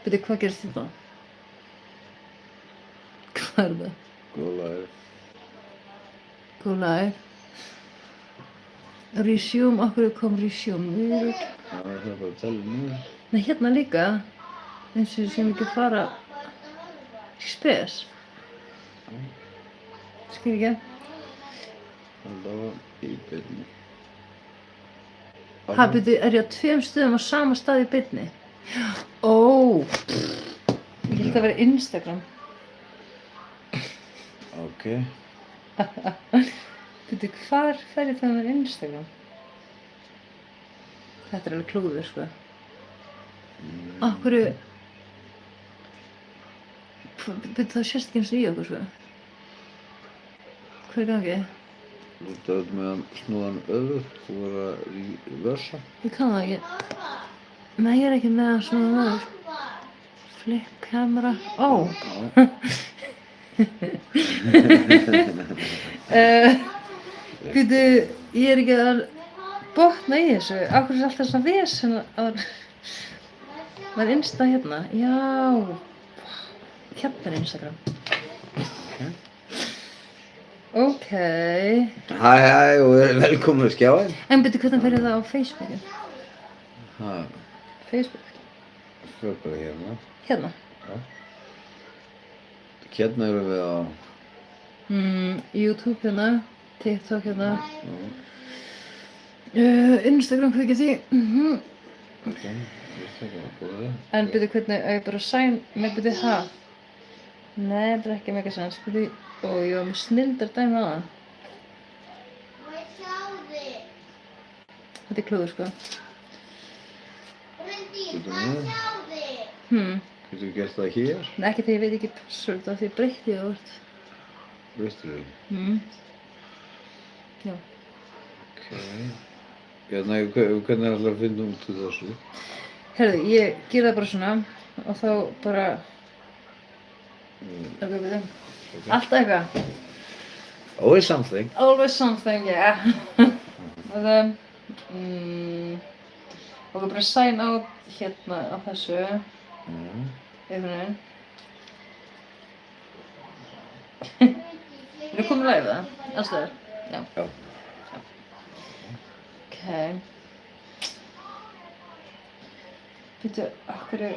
Byrju, hvað gerist þetta? Hvað það? Go live. Go live. Resume, okkur kom resume. Já, það er bara að tala niður. Nei, hérna líka. Eins og sem ekki fara spes. Skil ekki. Allavega í beinni. Ha, byrju, er ég á 2 stöðum á sama stað í beinni? Ó, ég held að vera Instagram. Ok. Byrju, hvar fer ég það með Instagram? Þetta er alveg klúður, sko. Af hverju... Byrju, það sést ekki eins og í okkur, sko. Hvað er gangið? Þú ert auðvitað með að snúða hann öðvöld, þú verður að reversa. Ég kann það ekki. Nei, ég er ekki með að svona öður. Flip camera. Ó! Byrju, ég er ekki að botna í þessu. Af hverju er alltaf svona vesen að var Insta hérna? Já. Hérna er Instagram. Ok. Hæ og velkomin að skjáin. En byrju, hvernig fer ég það á Facebooku? Hæ, Facebook? fyrir bara hérna. Hérna? Já. Hérna erum við á... YouTube hérna, TikTok hérna. Instagram, hvað ekki því? Ok, ég þekka það búið. En byrju, hvernig, ég bara sign, með byrju það? Nei, þetta er ekki mega sens, byrju, og ég var með snilldar dæmi á það. Þetta er klúður, sko. Getur við? Getur við gert það hér? Nei, ekki þegar ég veit ekki password af því ég breytti það vart. Veistu þið? Já. Ok. Hérna, hvernig er alltaf að finna út úr þessu? Herðu, ég gera það bara svona og þá bara... Ok, byrju. Alltaf eitthvað. Always something. Always something, yeah. Og það... Og bara sign out hérna á þessu. Einhvern veginn. Erum komið live það? Allstaðar? Já. Já. Ok. Býtu, okkur er...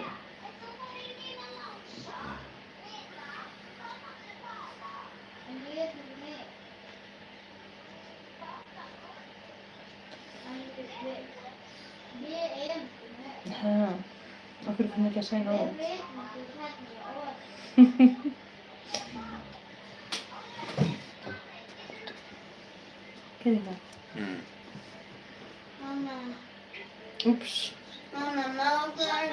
Okkur kom ekki að signa out. Gerði það? Mamma, Úps. mamma, má það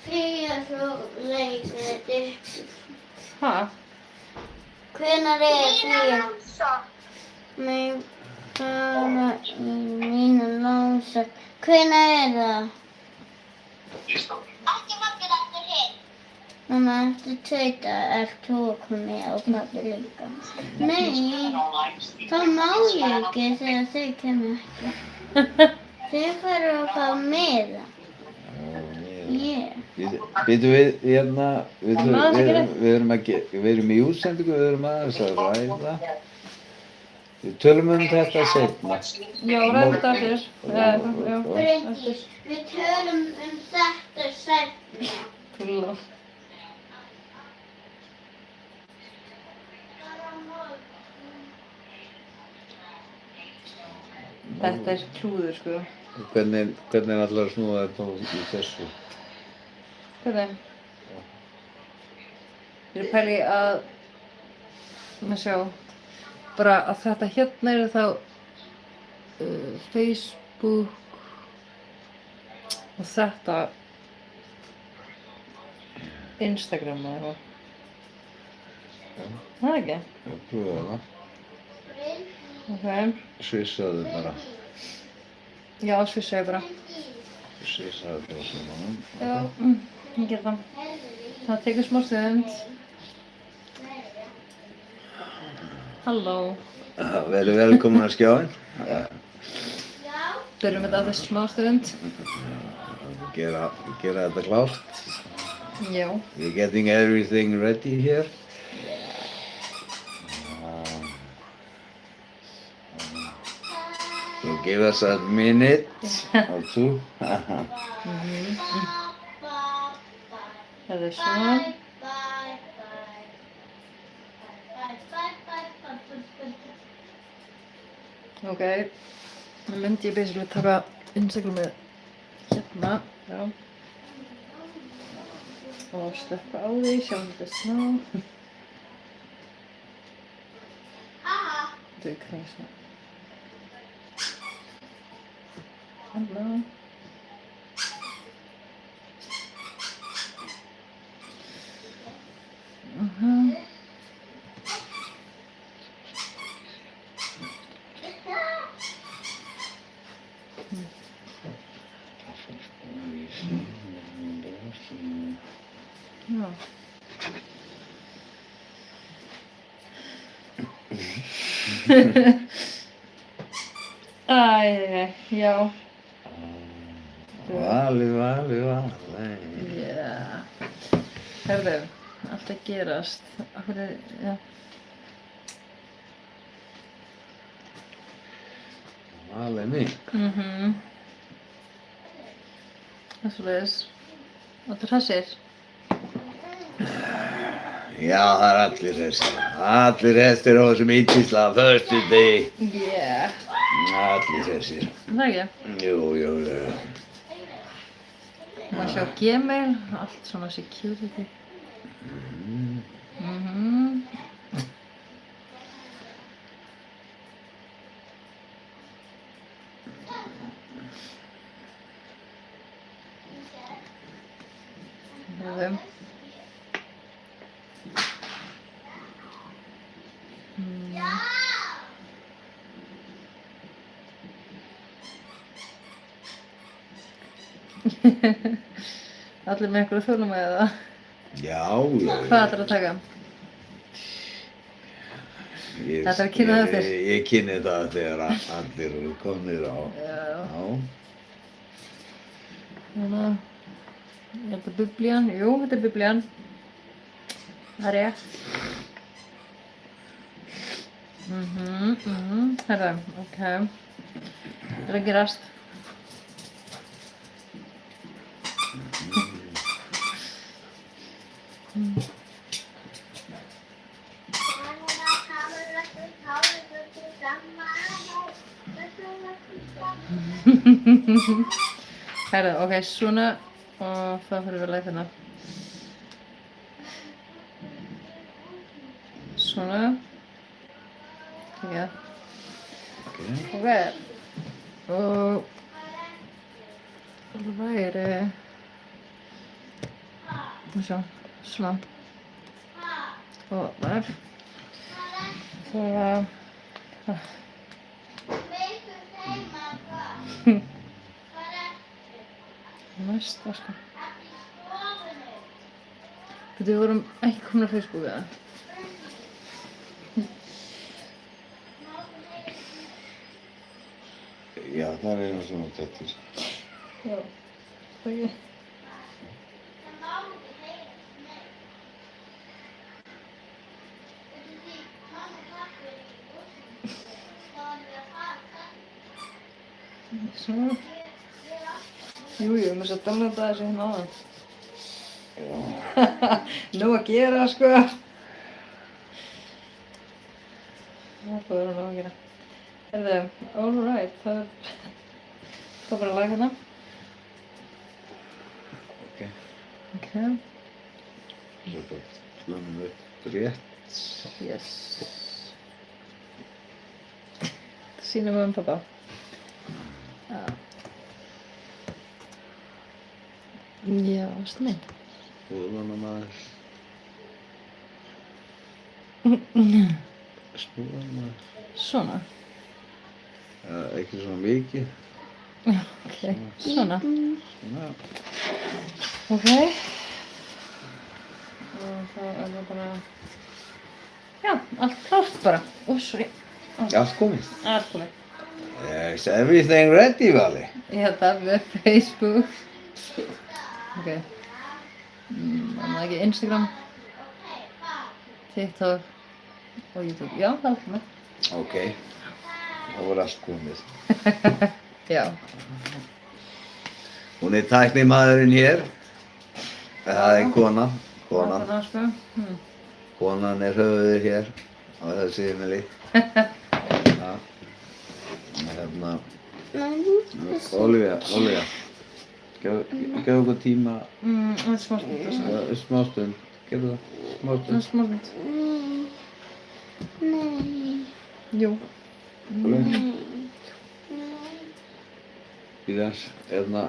fría svo leikrit? Ha? Hvenær er fría? Mig fara í mínu lása. Hvenær er það? Ekki margir eftir hinn. Mamma, eftir 2 dagar ert þú að koma og pabbi líka. Nei, það má ég ekki þegar þau kemur ekki. Þau fara að fá miða. Ég. Býtum við hérna, við erum í útsendingu, við erum aðeins að ræða. Við tölum þetta seinna. Já, ræðum þetta aftur. Já, Bryndís, við tölum þetta seinna. Kúla. Þetta er klúður, sko. Hvernig er allar að snúa þetta í þessu? Hvernig? Ég er að pæla í að... Maður sjá. Bara að þetta hérna er þá... Facebook... Og þetta... Instagram eða eitthvað. Það ekki? Ég pröfa það. Ok. Svissaðu bara. Já, svissaði bara. Svissaðu bara saman. Já, ég ger það. Það tekur smá stund. Halló. Verið velkomin að skjáin. Byrjum þetta á þessu smá stund. Gera þetta klárt. Já. We're getting everything ready here. So give us a minute or two. Það er svona. Ok, nú myndi ég basically taka Instagramið hérna, já. Og sleppa á því, sjá þetta smá. Þetta er kræsa. Hérna. Já. Æ, já. Vali. Já. Herðu, allt að gerast. Akkur er, já. Vali mín. Það er svoleiðis. Áttu hressir? Já, það er allir þessir. Allir þessir á þessum íttisla föstudegi. Yeah. Allir þessir. Það ekki? Jú. Má sjá Gmail, allt svona security. Allir með einhverju þólum eða? Já. Hvað ætlarðu að taka? Þetta er að kynna það þér? Ég kynni það þegar allir eru komnir á. Já. Þannig að, er þetta biblían? Jú, þetta er biblían. Það er rétt. Herra, ok. Það er að gerast. Herra, ok, svona og þá fyrir við að læta hérna. Svona. Ok. Ok. Og það væri sjá, svona og þar svo næsta sko við vorum ekki komin á Facebook eða? Já, það er svona tettir. Já, það ekki. Svona. Jú, mér svo downloada þessu hérna áðan. Nú að gera, sko. Það er nú að gera. Herðu, alright, það er bara að laga hérna. Ok. Svo bara slömmum upp rétt. Yes. Sýnum við pappa. Já. Já, snið. Skoðan að maður. Snúðan maður. Svona. Ekki svona mikið. Ok, svona. Svona. Ok. Og þá er það bara... Já, allt klárt bara. Sorry. Allt komið. Allt komið. Is everything ready, Vali? Ég held að með Facebook. Ok. það ekki, Instagram, TikTok og YouTube. Já, það er komið. Ok, það voru allt komið. Já. Hún er tæknimaðurinn hér. Það er konan. Það er sko. Konan er höfuðið hér á þessu heimili. Ja. Hérna. Olivia. Gefðu okkur tíma. Það er smástund. Smástund. Gefðu það. Það er smástund. Nei. Jú. Bíða, hérna,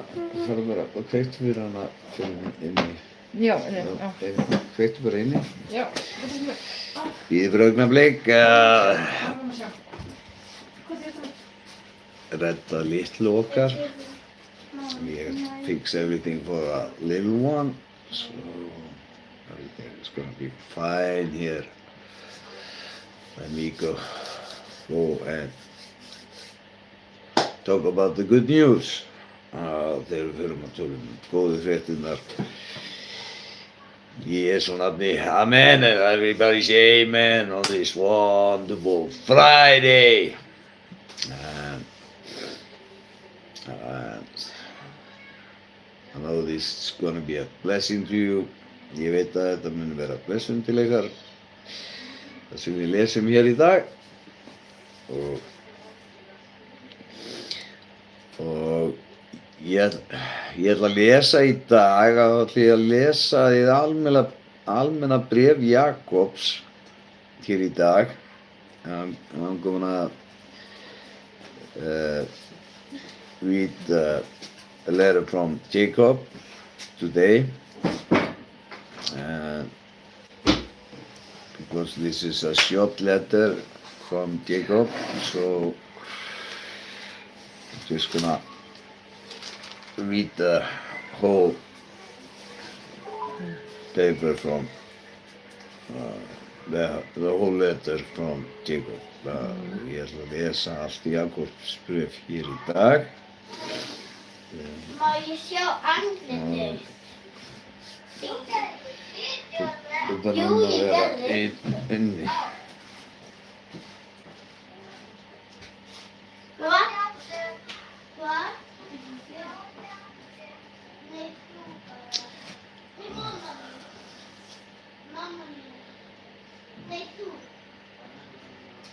farðu bara og kveiktu fyrir hana fyrir inni. Já, inni, já. Kveiktu bara inni. Já. Bíði bara augnablik. Redda litlu okkar. Ég fix everything for a little one. So everything is gonna be fine here. Let me go and talk about the good news. Þegar við förum að tala góðu fréttirnar. Í Jesú nafni, amen, and everybody say amen on this wonderful Friday. And I know this is going to be a blessing to you. Ég veit að þetta mun vera blessun til ykkar. Það sem við lesum hér í dag. Og ég ætla að lesa í dag, ég að lesa í almenna bréf Jakobs hér í dag. I'm gonna read a letter from Jacob today, because this is a short letter from Jacob, so I'm just gonna read the whole paper from the whole letter from Jacob. Ég ætla að lesa allt Jakobs bréf hér í dag. Má ég sjá andlitið? Þetta er að vera inni. Hvað?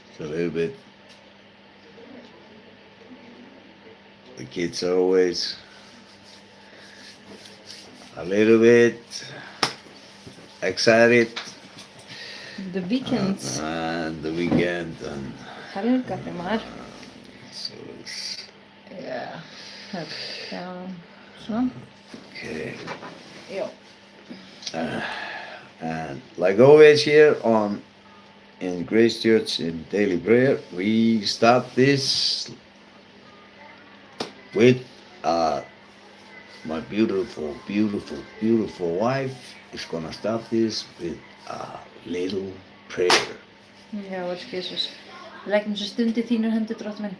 It's a little bit, the kids are always a little bit excited. The weekends. And the weekend and Helgar hjá maður. so it's Já. Já. Svona. okay. Já. And like always here in Grace Church in Daily Prayer, we start this with my beautiful wife is gonna start this with a little prayer. Já, elsku Jesús. Við leggjum þessu stund í þínar hendur, Drottinn minn.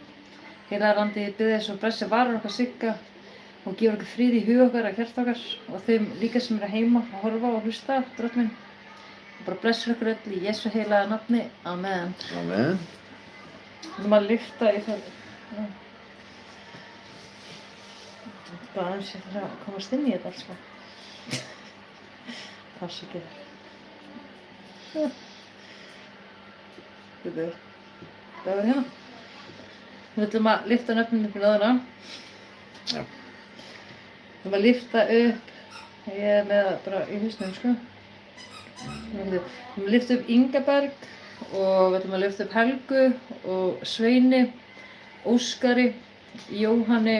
Heilaga andi, ég bið þig svo blessi varir okkar Sigga og gefur okkur frið í hug okkar og hjart okkar og þeim líka sem eru heima að horfa og hlusta, Drottinn minn. Og bara blessur okkur öll í Jesú heilaga nafni. Amen. Amen. Við erum að lyfta í það. Bara aðeins ég þarf að komast inn í þetta alls sko. Passa ekki þér. Það var hérna. Við ætlum að lyfta nöfnum upp í láðuna. Já. Við ætlum að lyfta upp, ég er með það bara í hausnum sko. Við ætlum að lyfta upp Ingaberg og við ætlum að lyfta upp Helgu og Sveini, Óskari, Jóhanni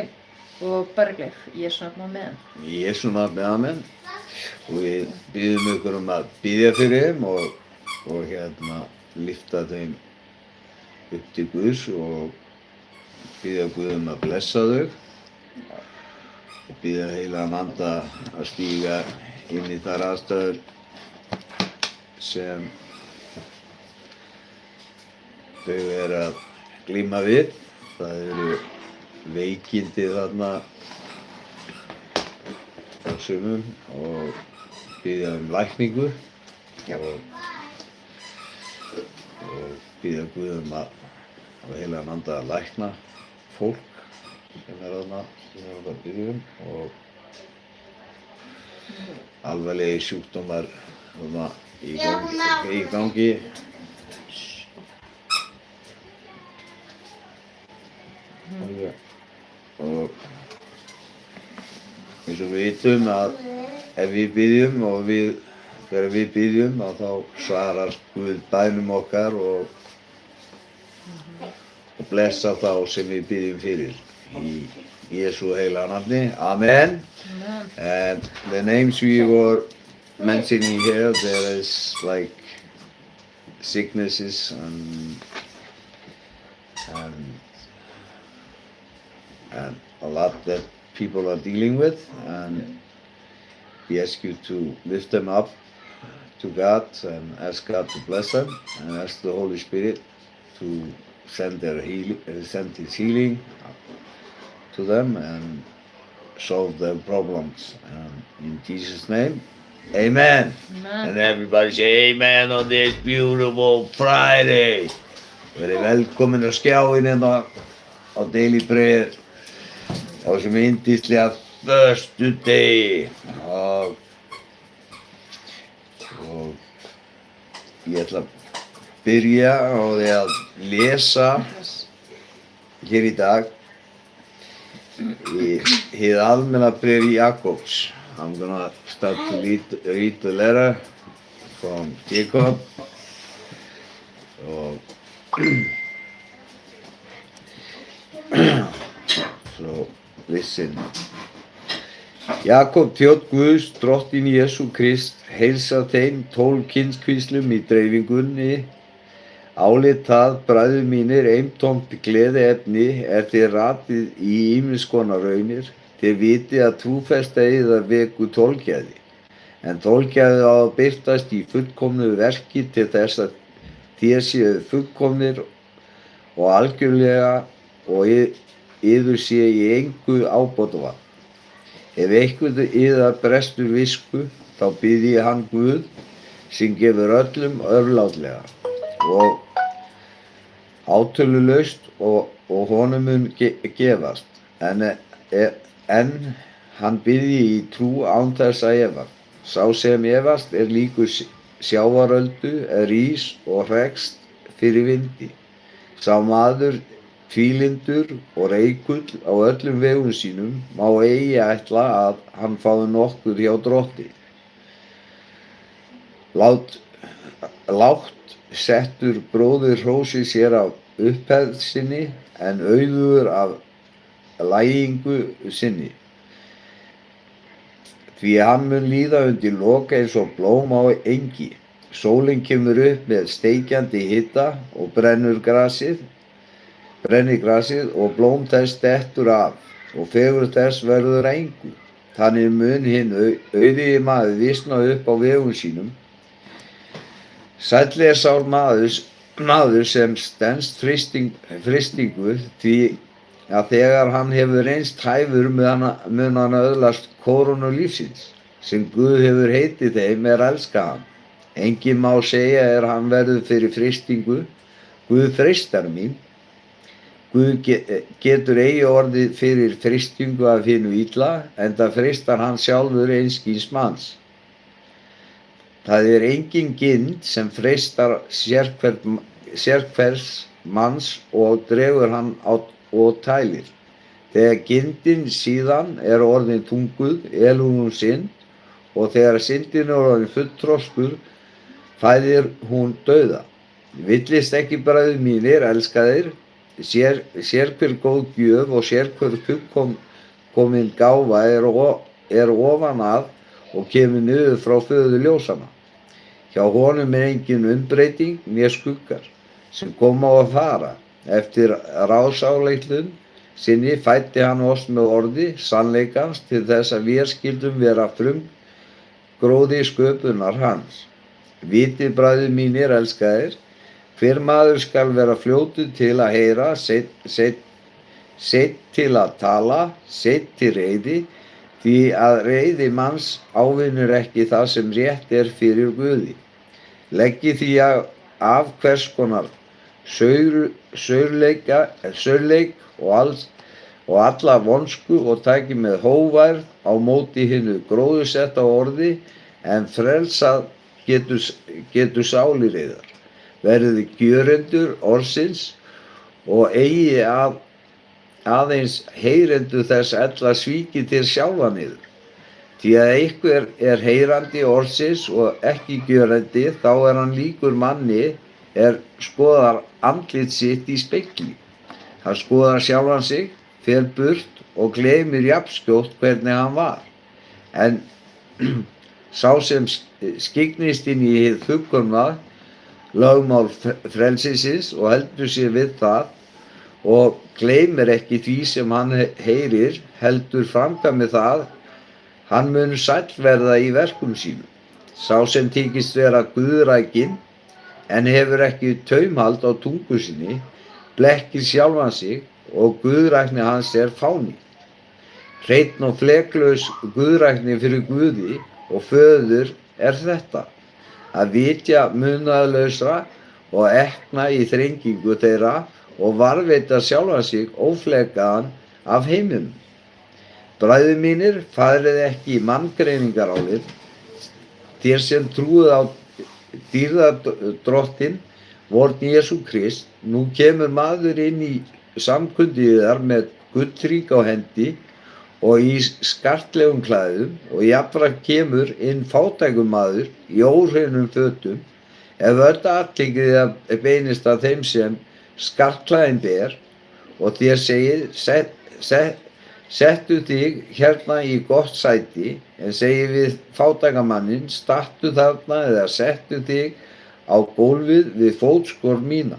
og Bergleif. Jesú nafni amen. Í Jesú nafni amen. Og við biðjum ykkur að biðja fyrir þeim og hérna lyfta þeim upp til Guðs og biðja Guð að blessa þau og biðja heilagan anda að stíga inn í þær aðstæður sem þau eru að glíma við. Það eru veikindi þarna á sumum og biðja lækningu Já. og biðja Guð að heilagan anda að lækna fólk sem þarna sem við erum að biðja og alvarlegir sjúkdómar í gangi. Og eins og við vitum að ef við biðjum og þegar við biðjum að þá svarar Guð bænum okkar og blessa þá sem við biðjum fyrir í Jesú heilaga nafni. Amen. Amen. And the names we were mentioning here, there is like sicknesses and a lot that people are dealing with, and we ask you to lift them up to God and ask God to bless them and ask the Holy Spirit to send His healing to them and solve their problems. In Jesus' name, amen. Amen. And everybody say amen on this beautiful Friday. Verið velkomin á skjáinn hérna á Daily Prayer á þessum yndislega föstudegi. Og ég ætla að byrja á því að lesa hér í dag í hið almenna bréf Jakobs. I'm gonna start to read the letter from Jacob. So listen. Jakob þjónn Guðs, drottinn Jesú Krist, heilsar þeim 12 kynskvíslum í dreifingunni. Álit það, bræður mínir, eimtómt gleðiefni þér ratið í ýmiss konar raunir. Þér vitið að trúfesta yðar veku þolgæði, en þolgæði á að birtast í fullkomnu verki til þess að þér séu fullkomnir og algjörlega og yður sé í engu ábótavant. Ef einhver yðar brestur visku, þá biðji hann Guð, sem gefur öllum örlátlega og átölulaust og honum mun gefast, en hann biðji í trú án þess að efast. Sá sem efast líkur sjávaröldu, rís og hrekst fyrir vindi. Sá maður tvílyndur og reikull á öllum vegum sínum má eigi ætla að hann fái nokkuð hjá drotti. Lágt settur bróðir hrósi sér af upphefð sinni, en auðugur af lægingu sinni. Því hann mun líða undir loka eins og blóm á engi. Sólin kemur upp með steikjandi hita og brennir grasið og blóm þess dettur af og fegurð þess verður engu. Þannig mun hinn auðigi maður visna upp á vegum sínum. Sæll sá maður sem stenst fristingu, því að þegar hann hefur reynst hæfur mun hann öðlast kórónu lífsins, sem Guð hefur heitið þeim elska hann. Enginn má segja hann verður fyrir fristingu, Guð freistar mín. Guð getur eigi orðið fyrir fristingu af hinu illa, enda freistar hann sjálfur einskis manns. Það engin gind sem freistar sérhvers manns og dregur hann og tælir. Þegar gindin síðan orðin þunguð, elur hún synd, og þegar syndin orðin fullþroskuð, fæðir hún dauða. Villist ekki bræður mínir, elskaðir, sérhver góð gjöf og sérhver fullkomin gáfa ofan að og kemur niður frá föður ljósanna. Hjá honum engin umbreyting né skuggar, sem koma á að fara. Eftir ráðsáleitlun sinni fæddi hann oss með orði sannleikans til þess að við skildum vera frumgróði sköpunar hans. Vitið bræður mínir, elskaðir, hver maður skal vera fljótur til að heyra, seinn til að tala, seinn til reiði, því að reiði manns ávinnur ekki það sem rétt er fyrir Guði. Leggi því af hvers konar saurleik og alla vonsku og taki með hógværð á móti hinu gróðursetta orði, en frelsað getur sálir yðar. Verðið gjörendur orðsins og eigi aðeins heyrendur þess ella svíki til sjálfan yður. Því að einhver er heyrandi orðsins og ekki gjörandi, þá er hann líkur manni skoðar andlit sitt í spegli. Hann skoðar sjálfan sig, fer burt og gleymir jafnskjótt hvernig hann var. En sá sem skyggnist inn í hið fullkomna lögmál frelsisins og heldur sér við það og gleymir ekki því sem hann heyrir, heldur framkvæmir það, hann mun sæll verða í verkum sínum. Sá sem þykist vera guðrækinn en hefur ekki taumhald á tungu sinni, blekkir sjálfan sig og guðrækni hans er fáni. Hreinn og fleklaus guðrækni fyrir Guði og föður er þetta, að vitja munaðarlausra og ekna í þrengingu þeirra og varðveita sjálfan sig óflekaðan af heiminum. Bræður mínir, farið ekki í manngreiningarálið, þér sem trúið á dýrðardrottinn vorn Jesú Krist. Nú kemur maður inn í samkundiðar með gullrík á hendi og í skartlegum klæðum, og jafnframt kemur inn fátækur maður í óhreinum fötum. Ef öll athygli beinist að þeim sem skartklæðin ber og þér segið, settu þig hérna í gott sæti, en segið við fátækamanninn, stattu þarna eða settu þig á gólfið við fótskor mína.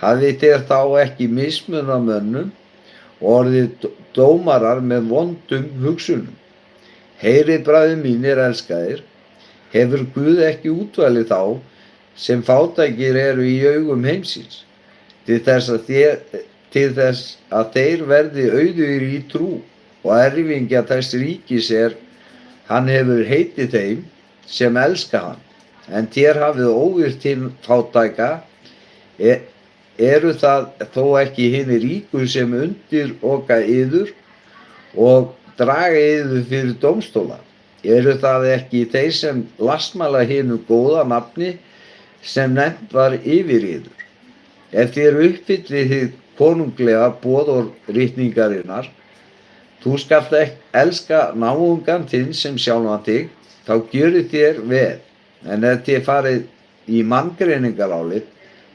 Hafið þér þá ekki mismun á mönnum og orðið dómarar með vondum hugsunum. Heyrið bræður mínir elskaðir, hefur Guð ekki útvalið þá sem fátækir eru í augum heimsins, til þess að þeir verði auðugir í trú og erfingja þess ríkis hann hefur heitið þeim sem elska hann. En þér hafið óvirt hinn fátæka, eru það þó ekki hinir ríku sem undiroka yður og draga yður fyrir dómstóla? Eru það ekki þeir sem lastmæla hinu góða nafni sem nefnt var yfir yður? Ef þér uppfyllið hið konunglega boðorðritningarinnar, þú skalt elska náungan þinn sem sjálfan þig, þá gjörið þér vel. En ef þér farið í manngreiningarálið,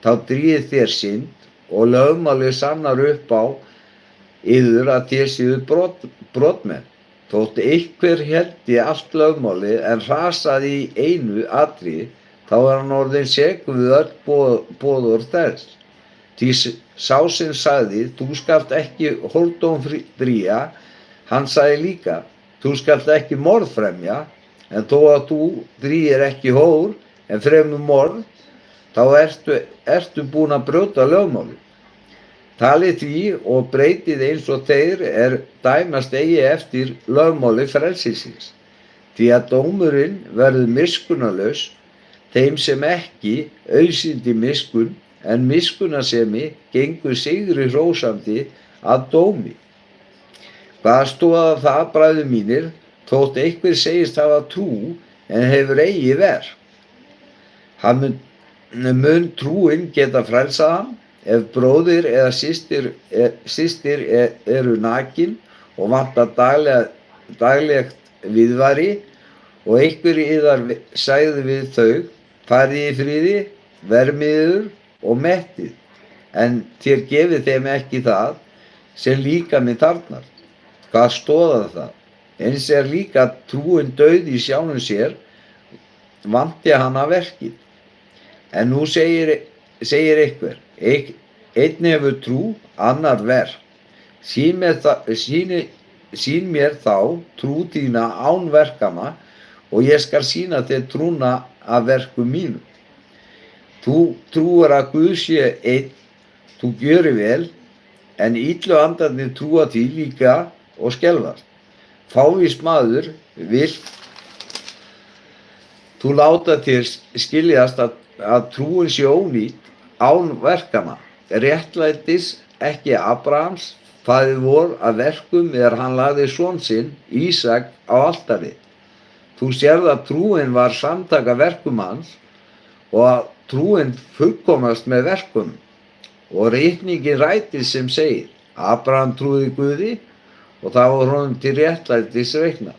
þá dríið þér synd og lögmálið sannar upp á yður að þér séu brotmenn. Þótt einhver héldi allt lögmálið en hrasaði í einu atriði, þá er hann orðinn sekur við öll boðorð þess. Því sá sem sagði, þú skalt ekki hordómdrýja, hann sagði líka, þú skalt ekki morð fremja, en þó að þú drýgir ekki hór en fremur morð, þá ertu búin að brjóta lögmálið. Talið því og breytið eins og þeir dæmast eigi eftir lögmáli frelsisins. Því að dómurinn verður miskunnarlaus þeim sem ekki auðsýndi miskun, en miskunnarsemi gengur sigri hrósandi að dómi. Hvað stóð það, bræður mínir, þótt einhver segist hafa trú en hefur eigi verk? Hann mun trúin geta frelsað hann, ef bróðir eða systir eru nakin og vantar daglegt viðværi, og einhver yðar sagði við þau, farið í friði, vermiður og mettið, en þér gefið þeim ekki það sem líkaminn þarfnar. Hvað stoðar það? Eins líka trúin dauð í sjálfum sér, vanti hann að verkið. En nú segir einhver, einn hefur trú, annar verk. Sýn mér þá trú þína án verkana, og ég skal sýna þér trúna af verkum mínum. Þú trúir að Guð sé einn, þú gjörir vel, en illu andarnir trúa því líka og skelfast. fávís maður vilt þú láta þér skiljast að trúin sé ónýt án verkana. Réttlætis ekki Abrahams, faðir vor að verkum hann lagði son sinn, Ísak, á altarið. Þú sérð að trúin var samtaka verkum hans og að trúin fullkomast með verkum. Og ritningin rætið sem segir, Abraham trúði Guði og það var honum til réttlætis reiknað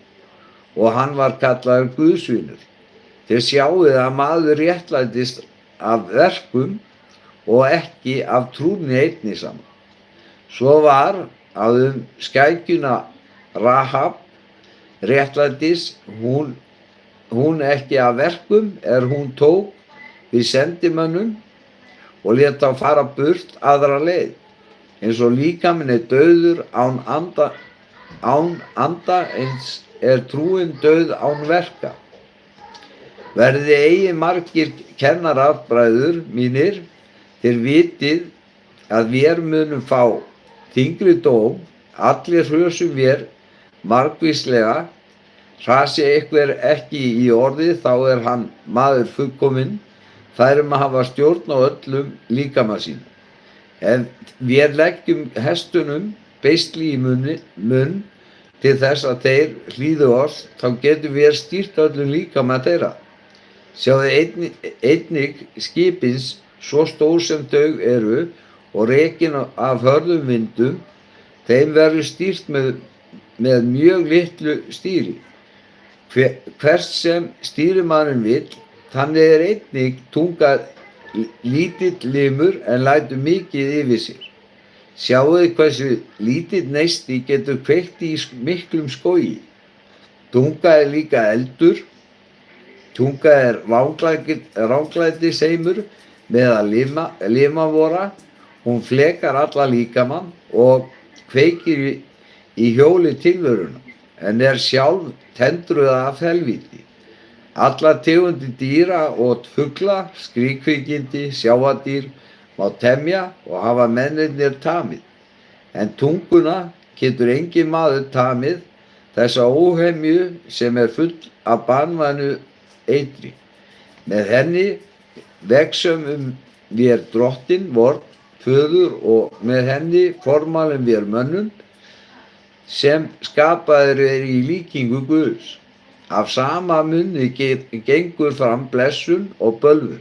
og hann var kallaður Guðsvinur. Þið sjáið að maður réttlætist af verkum og ekki af trúni einni saman. Svo var að skækjuna Rahab réttlætis hún ekki af verkum hún tók við sendimönnum og lét þá fara burt aðra leið, eins og líkaminn dauður án anda eins trúin dauð án verka. Verði eigi margir kennarar, bræður mínir, þér vitið að vér munum fá þyngri dóm, allir hrösum vér margvíslega, hrasi einhver ekki í orðið, þá hann maður fullkominn, það að hafa stjórn á öllum líkama sín. Ef við leggjum hestunum beisli í munn til þess að þeir hlýðu oss, þá getum við stýrt öllum líkama þeirra. Sjáðu einnig skipins svo stór sem þau eru og rekin af hörðum vindum, þeim verður stýrt með mjög litlu stýri. Hvers sem stýrimaðurinn vill, þannig einnig tunga lítill limur en lætur mikið yfir sér. Sjáuð hversu lítill neisti getur kveikt í miklum skógi. Tunga líka eldur, tunga ranglætisheimur meðal limavora, hún flekar alla líkamann og kveikir í hjóli tilveruna, en sjálf tendruð af helvíti. Alla tegundir dýra og fugla, skriðkvikindi, sjáardýr má temja og hafa mennirnir tamið, en tunguna getur enginn maður tamið, þessa óhemju sem full af banvænu eitri. Með henni vegsum vér drottin vor föður og með henni formálum vér mönnum sem skapaðir í líkingu Guðs. Af sama munni gengur fram blessun og bölvun.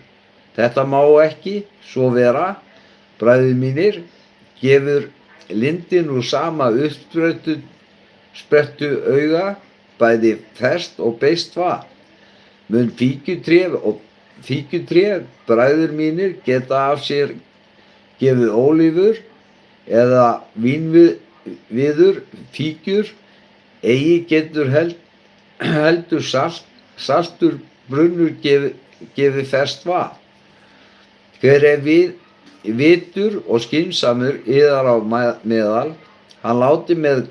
Þetta má ekki svo vera, bræður mínir, gefur lindin úr sama uppsprettu auga, bæði ferskt og beiskt vatn. Mun fíkjutré, bræður mínir, geta af sér gefið ólífur eða vínviður, fíkjur, eigi getur heldur saltur brunnur gefið ferskt vatn. Hver vitur og skynsamur yðar á meðal, hann láti með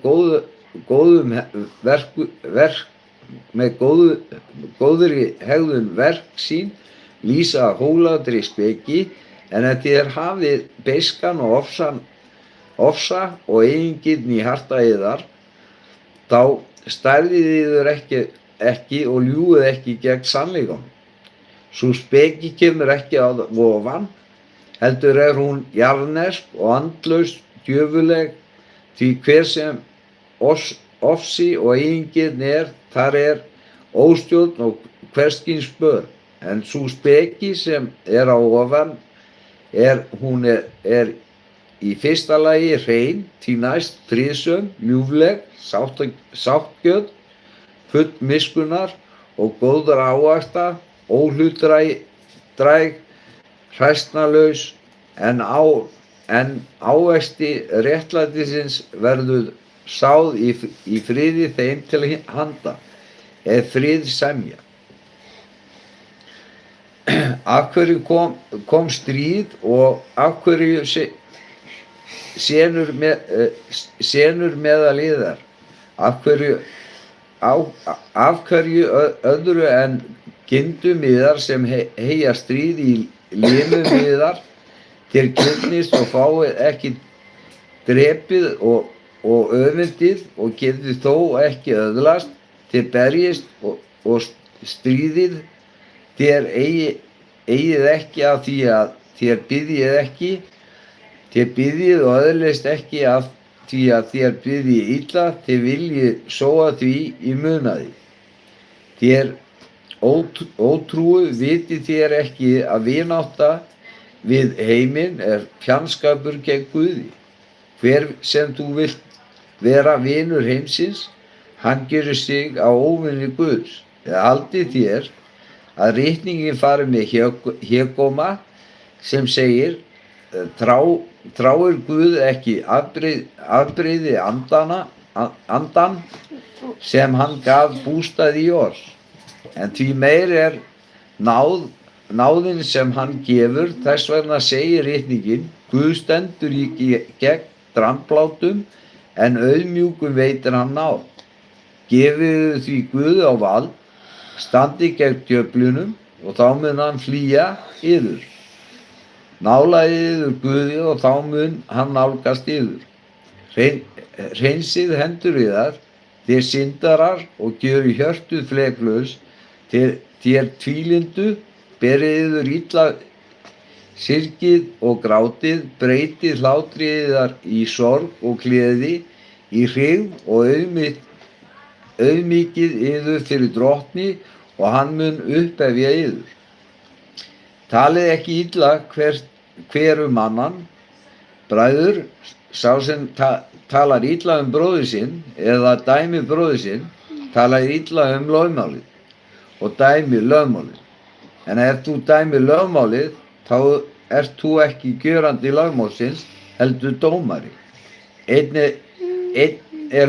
góðri hegðun verk sín lýsa hóladri speki, en að þér hafið beiskan og ofsa og eigingirni í hjarta yðar, þá stærðið yður ekki og ljúið ekki gegn sannleikanum. Sú speki kemur ekki að ofan, heldur hún jarðnesk og andlaus djöfuleg, því hver sem ofsi og eigingirni þar óstjórn og hverskyns börn, en sú speki sem á ofan hún í fyrsta lagi hrein, því næst friðsöm, ljúfleg, sáttgjöf, full miskunnar og góðra ávaxta, óhlutdræg, hræsnalaus, en ávexti réttlætisins verður sáð í friði þeim til handa, frið semja. Af hverju kom stríð og af hverju senur meðal yðar? Af hverju öðru en kindum yðar sem heyja stríð í limum yðar, þér kynnist og fáið ekki drepið og og öfundið og getið þó ekki öðlast, þér berjist og stríðið, þér eigið ekki af því að þér biðjið ekki, þér biðjið og öðlist ekki af því að þér biðjið illa, þér viljið sóa því í munaði. Þér ótrúu vitið þér ekki að vinátta við heiminn fjandskapur gegn Guði. Hver sem þú vilt vera vinur heimsins, hann gerir sig á óvinni Guðs. Haldið þér að ritningin fari með hégóma sem segir, tráir Guð ekki afbrigði andan sem hann gaf bústað í jörð. En því meir náðin sem hann gefur, þess vegna segir ritningin, Guð stendur gegn dramblátum, en auðmjúkum veitir hann náð. Gefið því Guð á vald, standið gegn djöflunum og þá mun hann flýja yður. Nálaðið yður Guði og þá mun hann nálgast yður. Hreinsið hendur yðar, þér syndarar og gjörið hjörtuð fleklaus, þér tvílindu, berið yður illa syrgið og grátið, breytið hlátrið yðar í sorg og gleði, í hryggð og auðmýkið yður fyrir drottni og hann mun upphefja yður. Talið ekki illa hver annan, bræður, sá sem talar illa bróður sinn eða dæmir bróður sinn, talar illa lögmálið og dæmir lögmálið. En ef þú dæmir lögmálið, þá ert þú ekki gjörandi lögmálsins, heldur dómari. Einn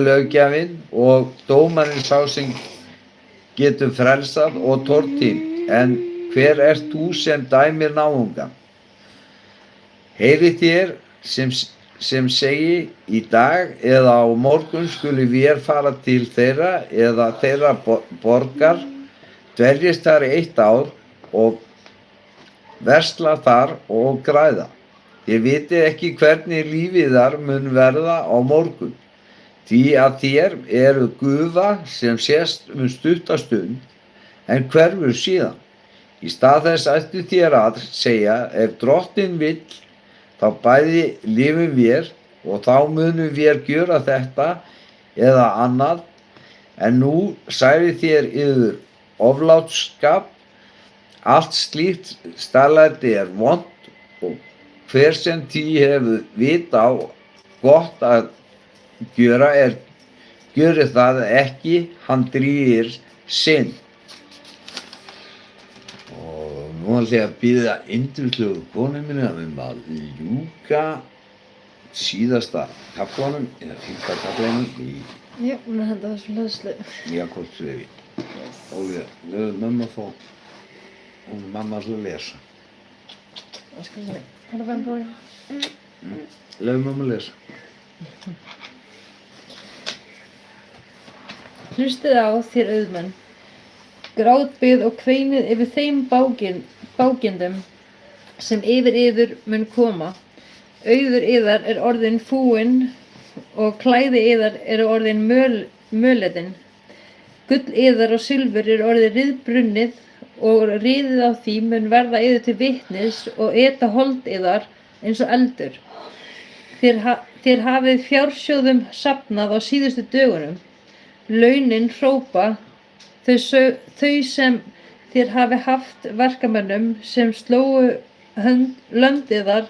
löggjafinn og dómarinn sá sem getur frelsað og tortíð, en hver ert þú sem dæmir náungan? Heyrið þér sem segi, í dag eða á morgun skuli vér fara til þeirra eða þeirra borgar, dveljist þar 1 ár og versla þar og græða. Þér vitið ekki hvernig lífið þar mun verða á morgun, því að þér eru gufa sem sést stutta stund, en hverfur síðan. Í stað þess ættu þér að segja, ef drottinn vill, þá bæði lifum vér og þá munum vér gjöra þetta eða annað, en nú særi þér yður oflátsskap, allt slíkt staðlæti vont og hver sem því hefur vit á gott að gjöra gjöri það ekki, hann drýgir synd. Og nú ætla ég að biðja yndislega konu minni að ljúka síðasta kaflanum, eða 5. kaflanum í Já, hún er henda þessum hlæðslu. Jakobsbrefi. Og við lögum mömmu að fá og mamma að lesa. Það skal ég. Har du vem brói? Lögum mömmu að lesa. Hlustið á þér auðmenn, grátbið og kveinið yfir þeim bágindum sem yfir yður mun koma. Auður yðar er orðin fúin og klæði yðar eru orðin möletin. Gull yðar og silfur er orðið ryðbrunnið og riðið á því mun verða yður til vitnis og eta hold yðar eins og eldur. Þér hafið fjársjóðum safnað á síðustu dögunum. Launin hrópa, þau sem þér hafi haft verkamönnum sem slógu lönd yðar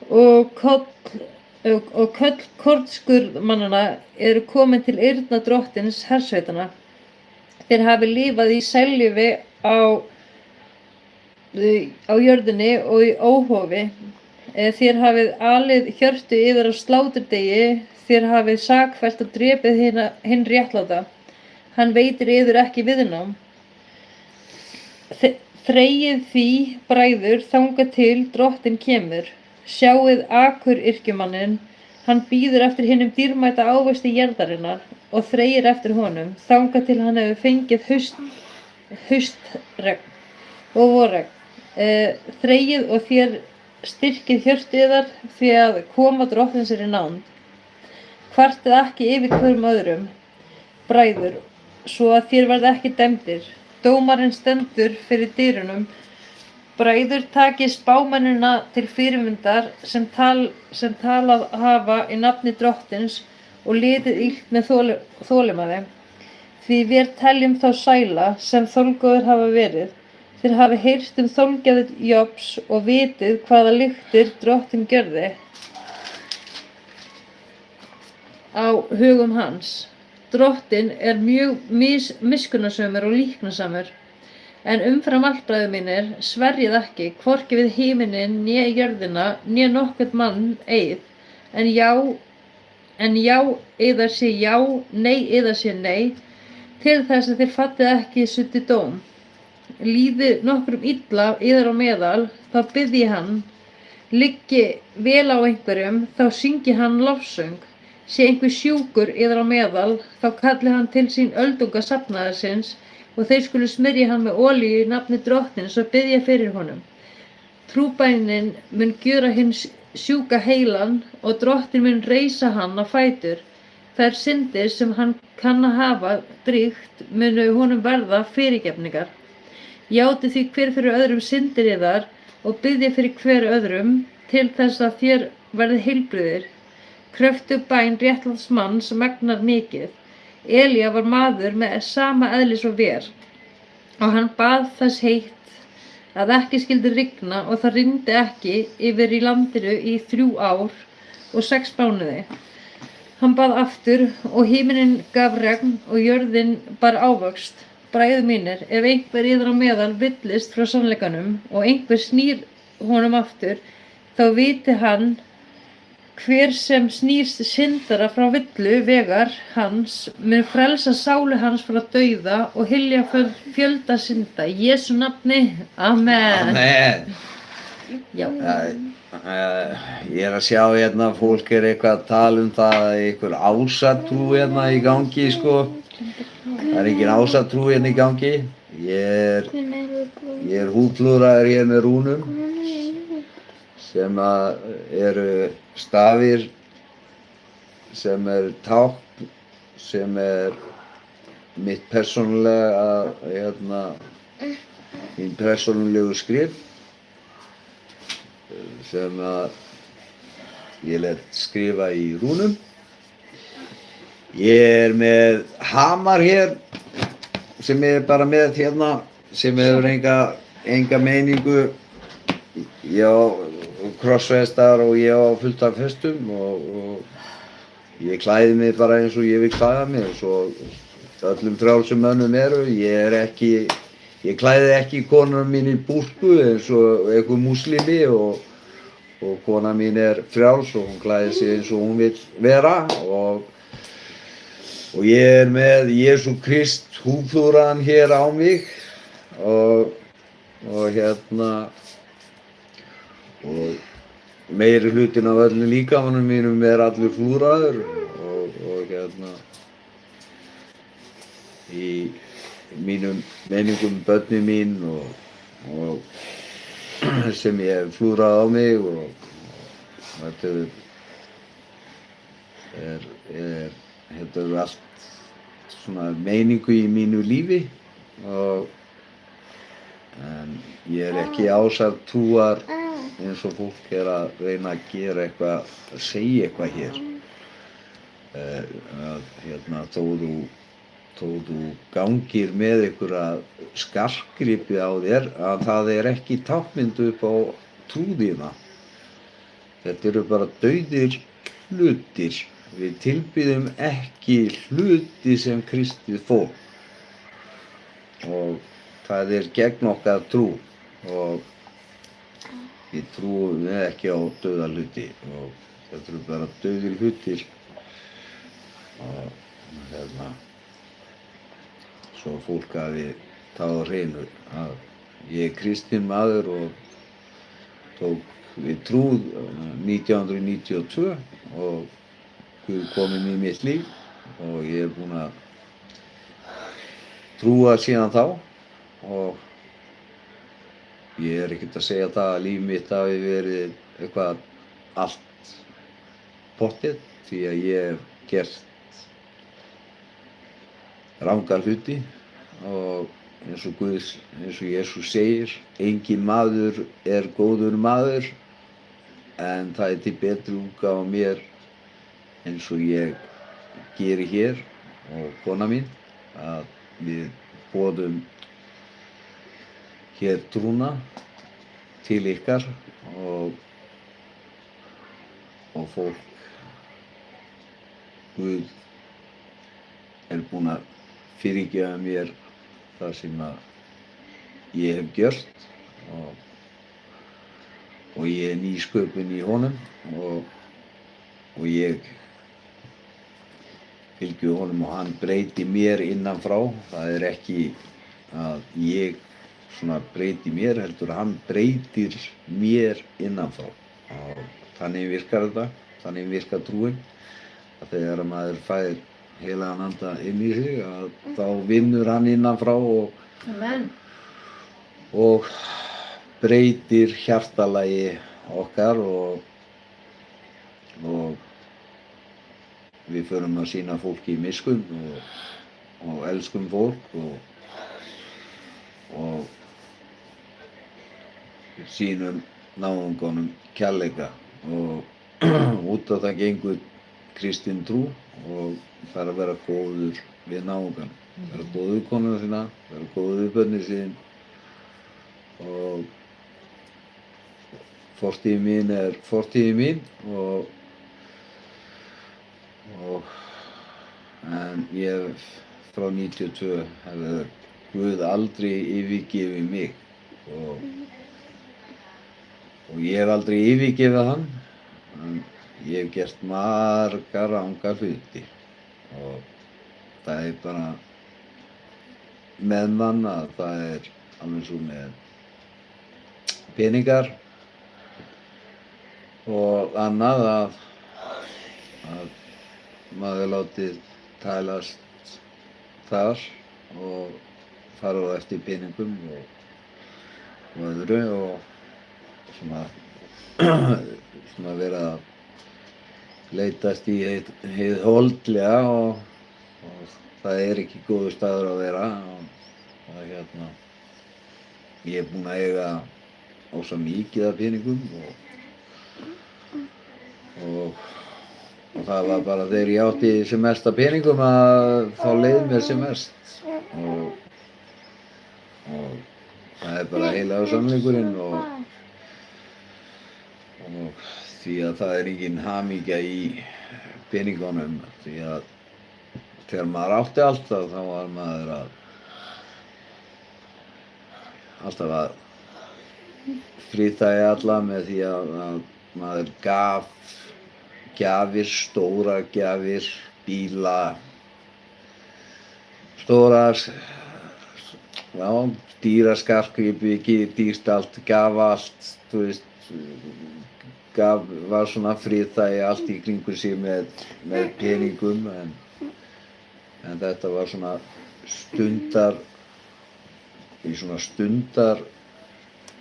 og köll kornskurðmannanna eru komin til eyrna drottins hersveitana. Þér hafi lifað í sælífi á jörðinni og í óhófi. Þér hafið alið hjörtu yfir á sláturdegi, þér hafið sakfellt og drepið hinn réttláta. Hann veitir yður ekki viðnám. Þreyið því, bræður, þangað til drottinn kemur. Sjáið akuryrkjumanninn, hann bíður eftir hinum dýrmæta ávexti jarðarinnar og þreyir eftir honum, þangað til hann hefur fengið haustregn og vorregn. Þreyið og þér styrkið hjörtu yðar því að koma drottins er í nánd. Kvartið ekki yfir hverjum öðrum, bræður, svo að þér verði ekki dæmdir. Dómarinn stendur fyrir dyrunum. Bræður, takið spámennina til fyrirmyndar sem talað hafa í nafni Drottins og liðið illt með þolinmæði. Því vér teljum þá sæla sem þolgóðir hafa verið. Þér hafi heyrt þolgæði Jobs og vitið hvaða lyktir Drottinn gjörði á hugum hans. Drottinn er mjög miskunnasamur og líknasamur. En umfram allt, bræður mínir, sverjið ekki, hvorki við himininn, né jörðina, né nokkurn mann eið, en já yðar sé já, nei yðar sé nei, til þess að þér fattið ekki sundi dóm. Líði nokkrum illa yðar á meðal, þá biðji hann, liggi vel á einhverjum, þá syngi hann lofsöng. Sé einhver sjúkur yðar á meðal, þá kalli hann til sín öldunga safnaðarsins, og þeir skulu smyrja hann með olíu í nafni Drottins og biðja fyrir honum. Trúbænin mun gjöra hinn sjúka heilan og Drottinn mun reisa hann á fætur. Þær syndir sem hann kann að hafa drígt munu honum verða fyrirgefningar. Játi því hver fyrir öðrum syndir yðar og biðja fyrir hver öðrum til þess að þér verði heilbrigðir. Kröftug bæn réttláts manns megnar mikið. Elía var maður með sama eðlis og ver og hann bað þess heitt að ekki skyldi rigna og það rigndi ekki yfir í landinu í 3 ár og 6 mánuði. Hann bað aftur og himinninn gaf regn og jörðin bar ávöxt. Bræður mínir, ef einhver yðar á meðal villist frá sannleikanum og einhver snýr honum aftur, þá viti hann hver sem snýrst syndara frá villu vegar hans mun frelsa sálu hans frá dauða og hylja fjölda synda. Í Jesú nafni, amen. Amen. Já. Ég er að sjá hérna að fólk er eitthvað að tala það að einhver ásatrú hérna í gangi, sko. Það er engin ásatrú hérna í gangi. Ég er húðflúðraður hér með rúnum sem eru stafir, sem tákn, sem mitt persónulega, mín persónulegu skrif sem ég let skrifa í rúnum. Ég er með hamar hér sem ég er bara með hérna, sem hefur enga meiningu. Ég á krossfestar og ég á fullt af festum og ég klæði mig bara eins og ég vil klæða mig eins og öllum frjálsum mönnum eru. Ég klæði ekki konuna mín í búrku eins og einhver múslimi og kona mín er frjáls og hún klæði sig eins og hún vill vera og ég er með Jesú Krist húðflúðran hér á mig og meiri hlutin af öllum líkamanum mínum er allur flúðraður og í mínum meiningum börnin mín og sem ég hef flúðrað á mig og þetta er allt svona meiningu í mínu lífi en ég er ekki ásatrúar eins og fólk er að reyna að gera eitthvað, að segja eitthvað hér. Þó þú gangir með einhverja skartgripi á þér, að það er ekki táknmynd upp á trúðina. Þetta eru bara dauðir hlutir. Við tilbiðjum ekki hluti sem kristið fólk. Og það er gegn okkar trú. Og við trúum ekki á dauða hluti og þetta eru bara dauðir hlutir og svo fólk hafi það á hreinu að ég er kristinn maður og tók við trúð 1992 og Guð kominn í mitt líf og ég er búinn að trúa síðan þá og ég er ekkert að segja það að líf mitt hafi verið eitthvað allt pottið því að ég hef gert rangar hluti og eins og Jesús segir, engin maður er góður maður en það er til betri útgáfa af mér eins og ég geri hér og kona mín að við boðum hér trúna til ykkar og fólk Guð er búinn að fyrirgefa mér það sem að ég hef gjört og ég er nýsköpun í honum og ég fylgi honum og hann breyti mér innan frá. Það er ekki að ég svona breyti mér, heldur hann breytir mér innan frá. Og þannig virkar þetta, þannig virkar trúin. Að þegar maður fær heilagan anda inn í sig, að þá vinnur hann innan frá Amen. og breytir hjartalagi okkar og við förum að sýna fólki miskunn og elskum fólk og sýnum náunganum kærleika og út á það gengur kristin trú og það er að vera góður við náungan, vera góður við konuna sína, vera góður við börnin sín og fortíð mín er fortíð mín en ég frá 92 hefur Guð aldrei yfirgefið mig og ég hef aldrei yfirgefið hann en ég hef gert marga rangar hluti og það er bara með mann að það er alveg svo með peningar og annað að maður látið tælast þar og fara á eftir peningum og öðru og svona vera að leitast í hið holdlega og það er ekki góður staður að vera og ég er búinn að eiga ósa mikið af peningum og það var bara þegar ég átti sem mest af peningum að þá leið mér sem mest og það er bara heilagur sannleikurinn og því að það er engin hamingja í peningunum því að þegar maður átti alltaf þá var maður alltaf að fríðtæja alla með því að maður gaf gjafir, stórar gjafir, bíla, stórar, dýra skartgripi, dýrt allt, gaf allt, þú veist, var svona fríðtæja allt í kringu sig með peningum en þetta var svona stundar,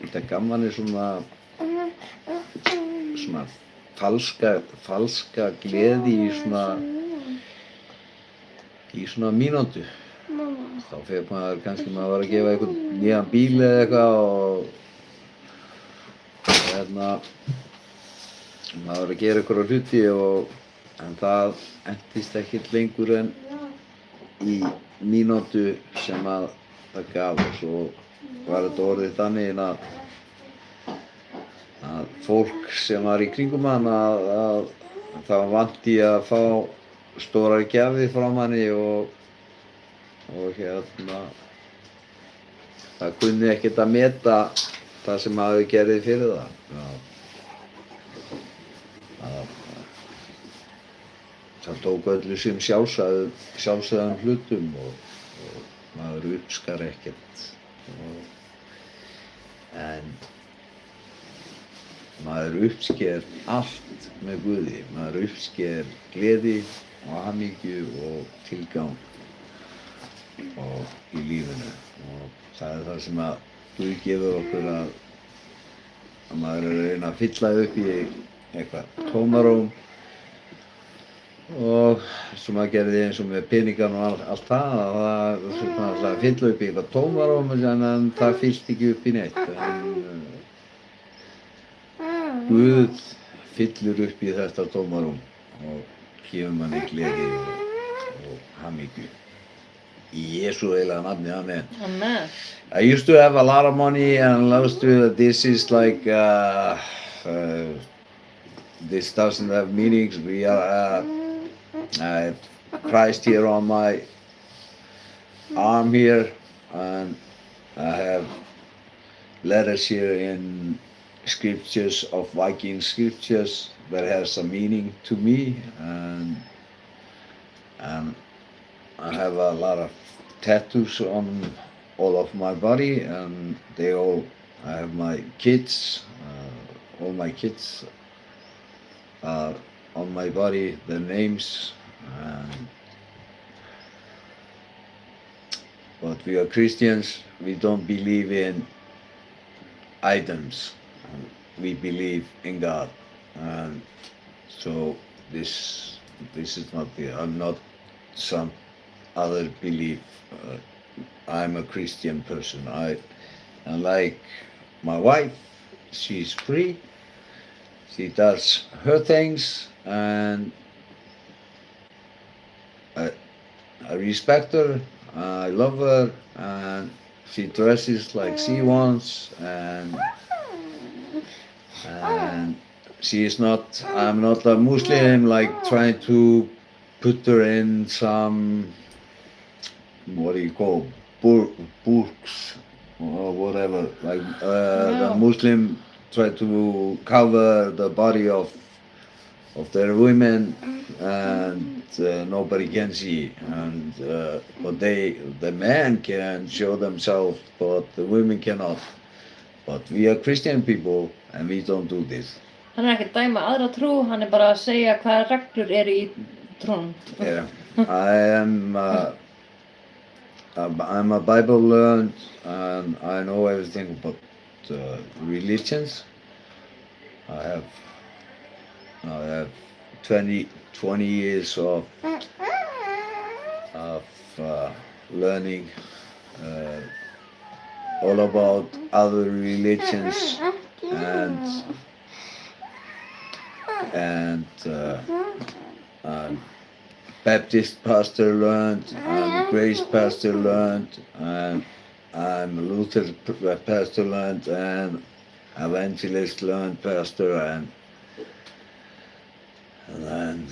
þetta gaman er svona falska gleði í svona mínútu. Þá fekk maður kannski maður var að gefa einhvern nýjan bíl eða eitthvað og maður var að gera einhverja hluti en það entist ekkert lengur en í mínútu sem að það gaf og svo var þetta orðið þannig að fólk sem var í kringum hann að það vanti að fá stórar gjafir frá manni og það kunni ekkert að meta það sem maður gerði fyrir það. Það tók öllu sem sjálfsagðum hlutum og maður uppskar ekkert en maður uppsker allt með Guði, maður uppsker gleði og hamingju og tilgang og í lífinu og það er það sem að Guð gefur okkur að maður er að reyna að fylla upp í eitthvað tómarúm og sem maður gerði eins og með peningan og allt það, það fylla upp í eitthvað tómarúm en það fyllti ekki upp í neitt. En Guð fyllir upp í þetta tómarúm og gefur manni gleði og hamingju. Í Jesú heilaga nafni, amen. Amen. I used to have a lot of money and last this is like this doesn't have meanings. We are I have Christ here on my arm here, and I have letters here in scriptures of Viking scriptures that has a meaning to me, and I have a lot of tattoos on all of my body, and I have my kids, all my kids are on my body, their names, but we are Christians, we don't believe in items, we believe in God, and so this is not I'm not some other belief. I'm a Christian person. And like my wife, she's free. She does her things, and I respect her. I love her, and she dresses like she wants, and she is not. I'm not a Muslim like trying to put her in some, what do you call, books or whatever. Like the Muslim try to cover the body of their women, and nobody can see. And but the men can show themselves, but the women cannot. But we are Christian people, and we don't do this. Hann ekki að dæma aðra trú, hann bara að segja hvaða reglur eru í trún. Yeah, I'm a Bible learned, and I know everything about religions. I have 20 years of learning all about other religions, and Baptist pastor learned, and Grace pastor learned, and I'm Luther pastor learned, and Evangelist learned pastor, and then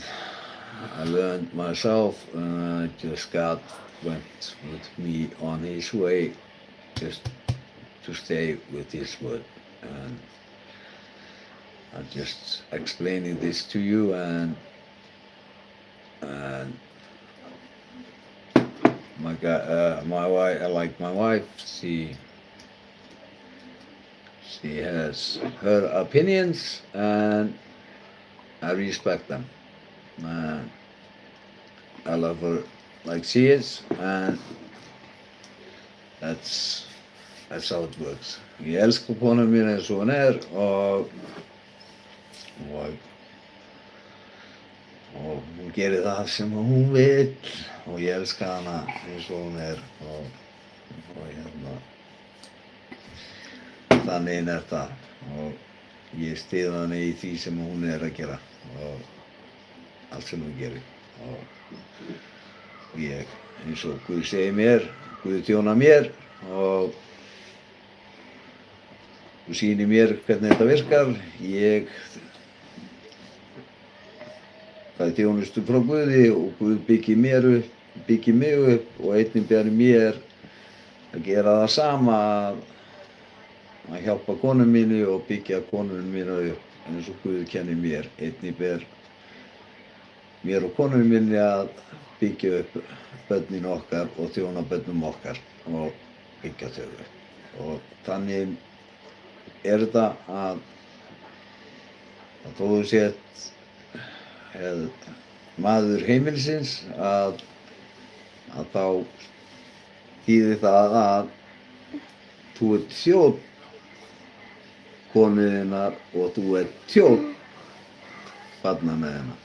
I learned myself, and just God went with me on His way, just to stay with His word, and I'm just explaining this to you, and my wife, she has her opinions, and I respect them. I love her like she is, and that's how it works. Ég elska konu mín eins og hún og hún gerir það sem hún vill, og ég elska hana eins og hún og þannig það, og ég styð hana í því sem hún að gera, og allt sem hún gerir, og ég, eins og Guð segir mér, Guð þjónar mér, og sýnir mér hvernig þetta virkar. Ég fæ þjónustu frá Guði, og Guð byggir mig upp, og einnig ber mér að gera það sama, að hjálpa konu minni og byggja konunum mína upp, eins og Guð kennir mér. Einnig ber mér og konu minni að byggja upp börnin okkar og þjóna börnum okkar og byggja þau upp. Og þannig þetta að þó þú sért maður heimilisins, að þá þýðir það að þú ert þjónn konu þinnar og þú ert þjónn barnanna þinnar.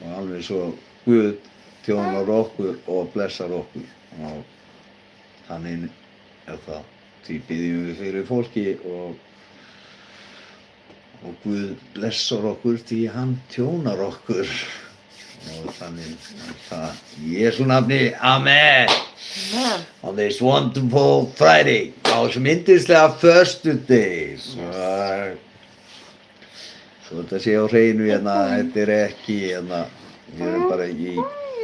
og alveg svo Guð þjónar okkur og blessar okkur og þannig það. Því biðjum við fyrir fólki og Guð blessar okkur því hann þjónar okkur og þannig það. Í Jesú nafni, amen. Amen. On this wonderful Friday, á þessum yndislega föstudag. Svo þetta sé á hreinu hérna, þetta ekki hérna, við erum bara í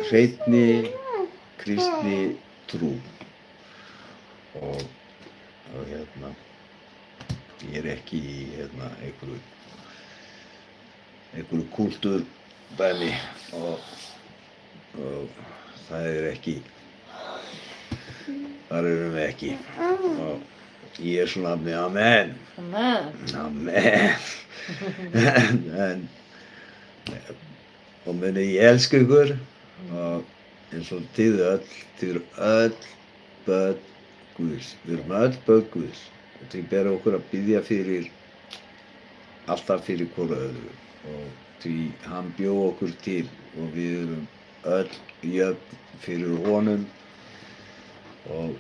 hreinni kristni trú og hérna, ég ekki í hérna einhverju kúltúrdæmi og það ekki, þar erum við ekki og í Jesú nafni, amen. Amen. Amen. Og muni ég elska ykkur og eins og þið eru öll börn Guðs. Við erum öll börn Guðs og því ber okkur að biðja fyrir alltaf fyrir hvora öðru og því hann bjó okkur til og við erum öll jöfn fyrir honum og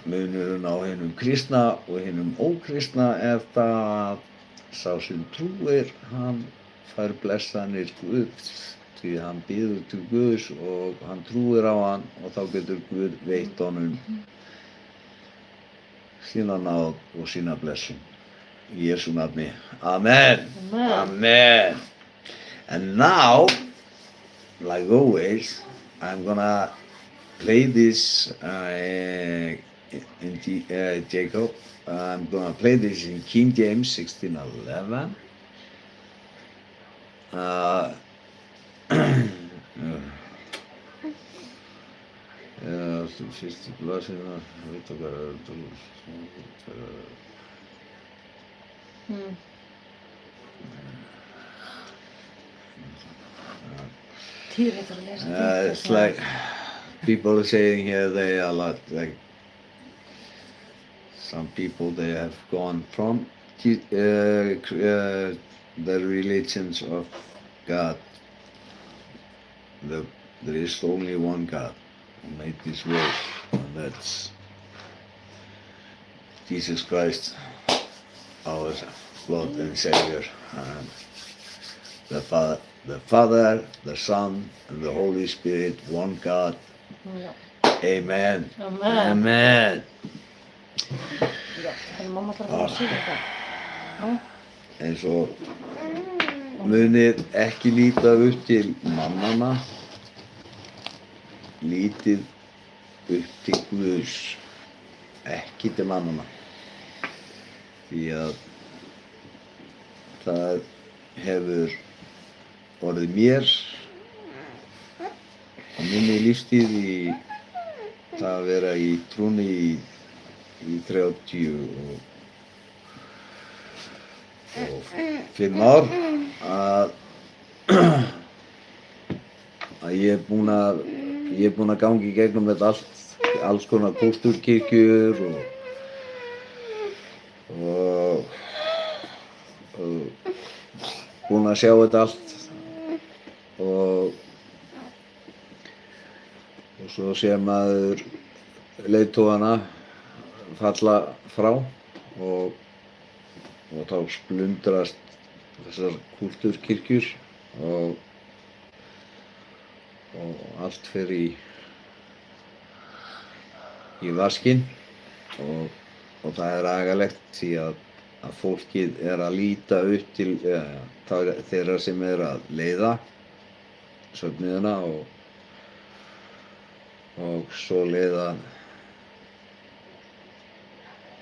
munurinn á hinum kristna og hinum ókristna það sá sem trúir, hann fær blessanir Guðs því hann biður til Guðs og hann trúir á hann og þá getur Guð veitt honum sína náð og sína blessun. Í Jesú nafni. Amen. Amen. Amen. And now, like always, I'm gonna play this Jacob. I'm gonna play this in King James 16:11. Fyrstu blaðsíðuna, veit okkar it's like people are saying here they are like some people they have gone from the religions of God. There is only one God who made this world, and that's Jesus Christ, our Lord and Savior, and the Father, the Son, and the Holy Spirit, one God. Ja. Amen. Amen. Amen. Já, en mamma þarf að syngja það. Já. Eins og munið ekki líta upp til mannanna, lítið upp til Guðs, ekki til mannanna. Því að það hefur orðið mér á minni lífstíð í það að vera í trúnni í 35 ár að ég er búinn að ganga í gegnum þetta alls konar pósturkirkjur og búinn að sjá þetta allt og svo sé maður leiðtogana falla frá og þá splundrast þessar kúltúrkirkjur og allt fer í vaskinn og það er agalegt því að fólkið er að líta upp til þeirra sem er að leiða söfnuðina og svo leiða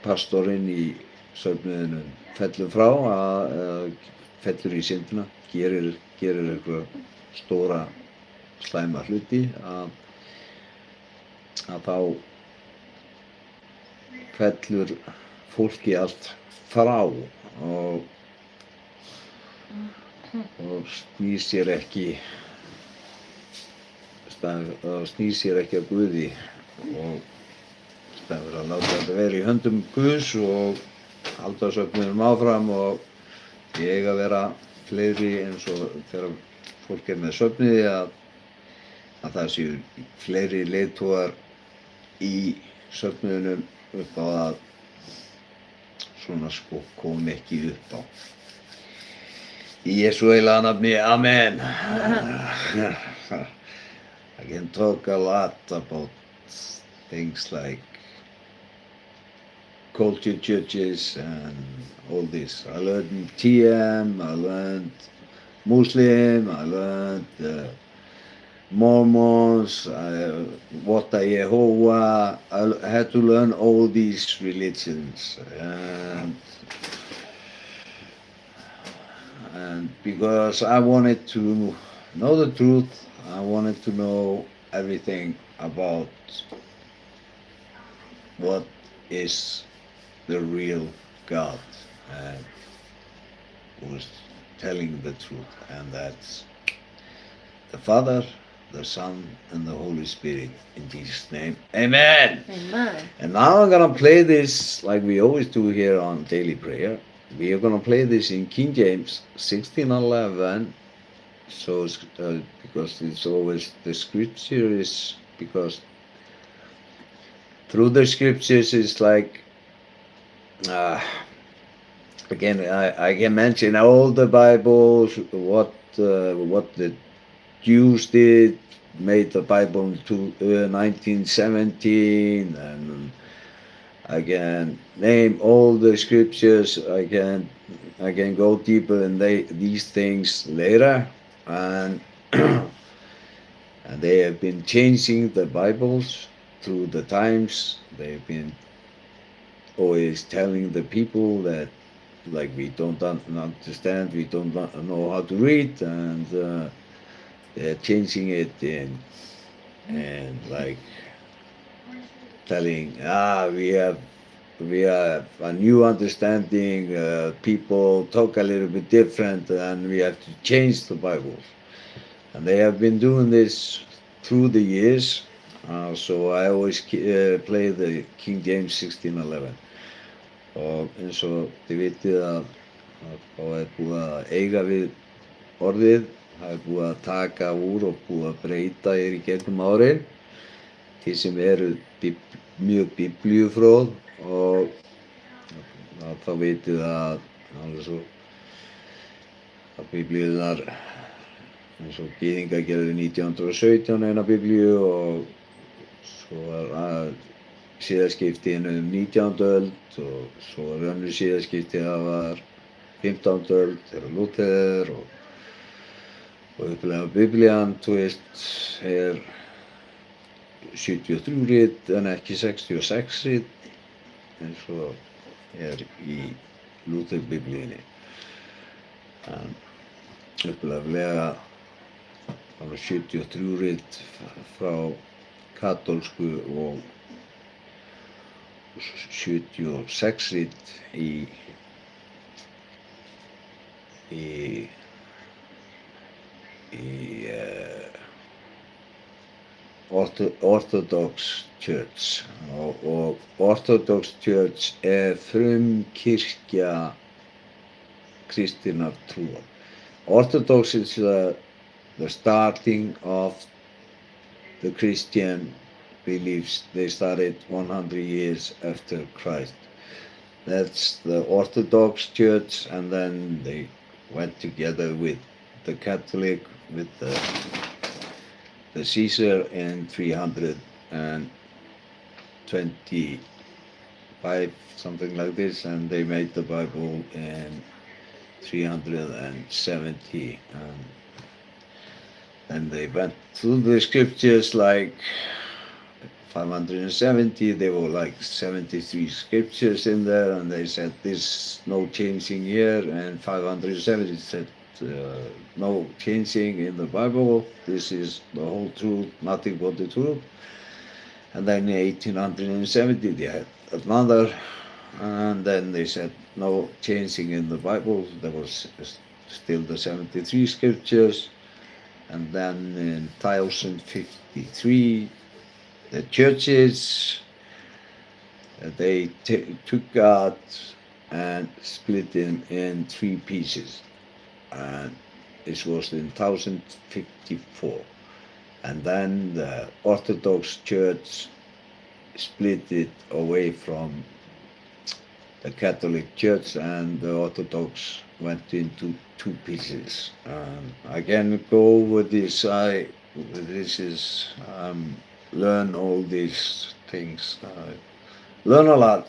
pastorinn í söfnuðinum fellur frá fellur í syndina, gerir einhverja stóra slæma hluti að þá fellur fólki allt frá og snýr sér ekki að Guði og staðið að láta þetta vera í höndum Guðs og halda söfnuðinum áfram og ég að vera fleiri eins og þegar fólk með söfniði að það séu fleiri leiðtogar í söfniðunum upp á að svona sko kom ekki upp á. Í Jesú heilaga nafni, amen. I can talk a lot about things like culture churches and all this. I learned TM, I learned Muslim, I learned Mormons, Wata Yehovah. I had to learn all these religions. And because I wanted to know the truth, I wanted to know everything about what is the real God and who's telling the truth, and that's the Father, the Son, and the Holy Spirit, in Jesus' name. Amen! Amen. And now I'm gonna play this like we always do here on Daily Prayer. We are gonna play this in King James 16:11. So because it's always the scripture is because through the scriptures it's like again I can mention all the Bibles, what the Jews did, made the Bible into 1917, and I can name all the scriptures. I can go deeper in these things later, and and they have been changing the Bibles through the times. They've been always telling the people that like we don't understand, we don't know how to read, and they're changing it and like telling we have a new understanding, people talk a little bit different and we have to change the Bibles, and they have been doing this through the years. So I always play the King James 16:11, og eins og þið vitið að þá búið að eiga við orðið, það búið að taka úr og búið að breyta í gegnum árin til sem eru mjög biblíufróð, og þá vitið að biblíunar eins og Gyðingar gerðu 1917 eina biblíu, og svo var siðaskiptin 19. öld, og svo var önnur siðaskipti, það var 15. öld þegar Lúther og upplega biblían, þú veist, er 73 rit en ekki 66 rit eins og er í Lúther biblíunni. En upplega 73 rit frá katólsku og 76 rit í Orthodox Church, og Orthodox Church er frumkirkja kristinnar trúar. Orthodox is the starting of the Christian beliefs. They started 100 years after Christ. That's the Orthodox Church, and then they went together with the Catholic, with the Caesar in 325, something like this, and they made the Bible in 370, and they went through the scriptures like 570. There were like 73 scriptures in there, and they said there's no changing here, and 570 said no changing in the Bible. This is the whole truth, nothing but the truth. And then in 1870 they had another, and then they said no changing in the Bible. There was still the 73 scriptures. And then in 1053 the churches, they took God and split him in three pieces. And This was in 1054. And then the Orthodox Church split it away from the Catholic Church, and the Orthodox went into two pieces. I can go over this. Learn all these things. Learn a lot.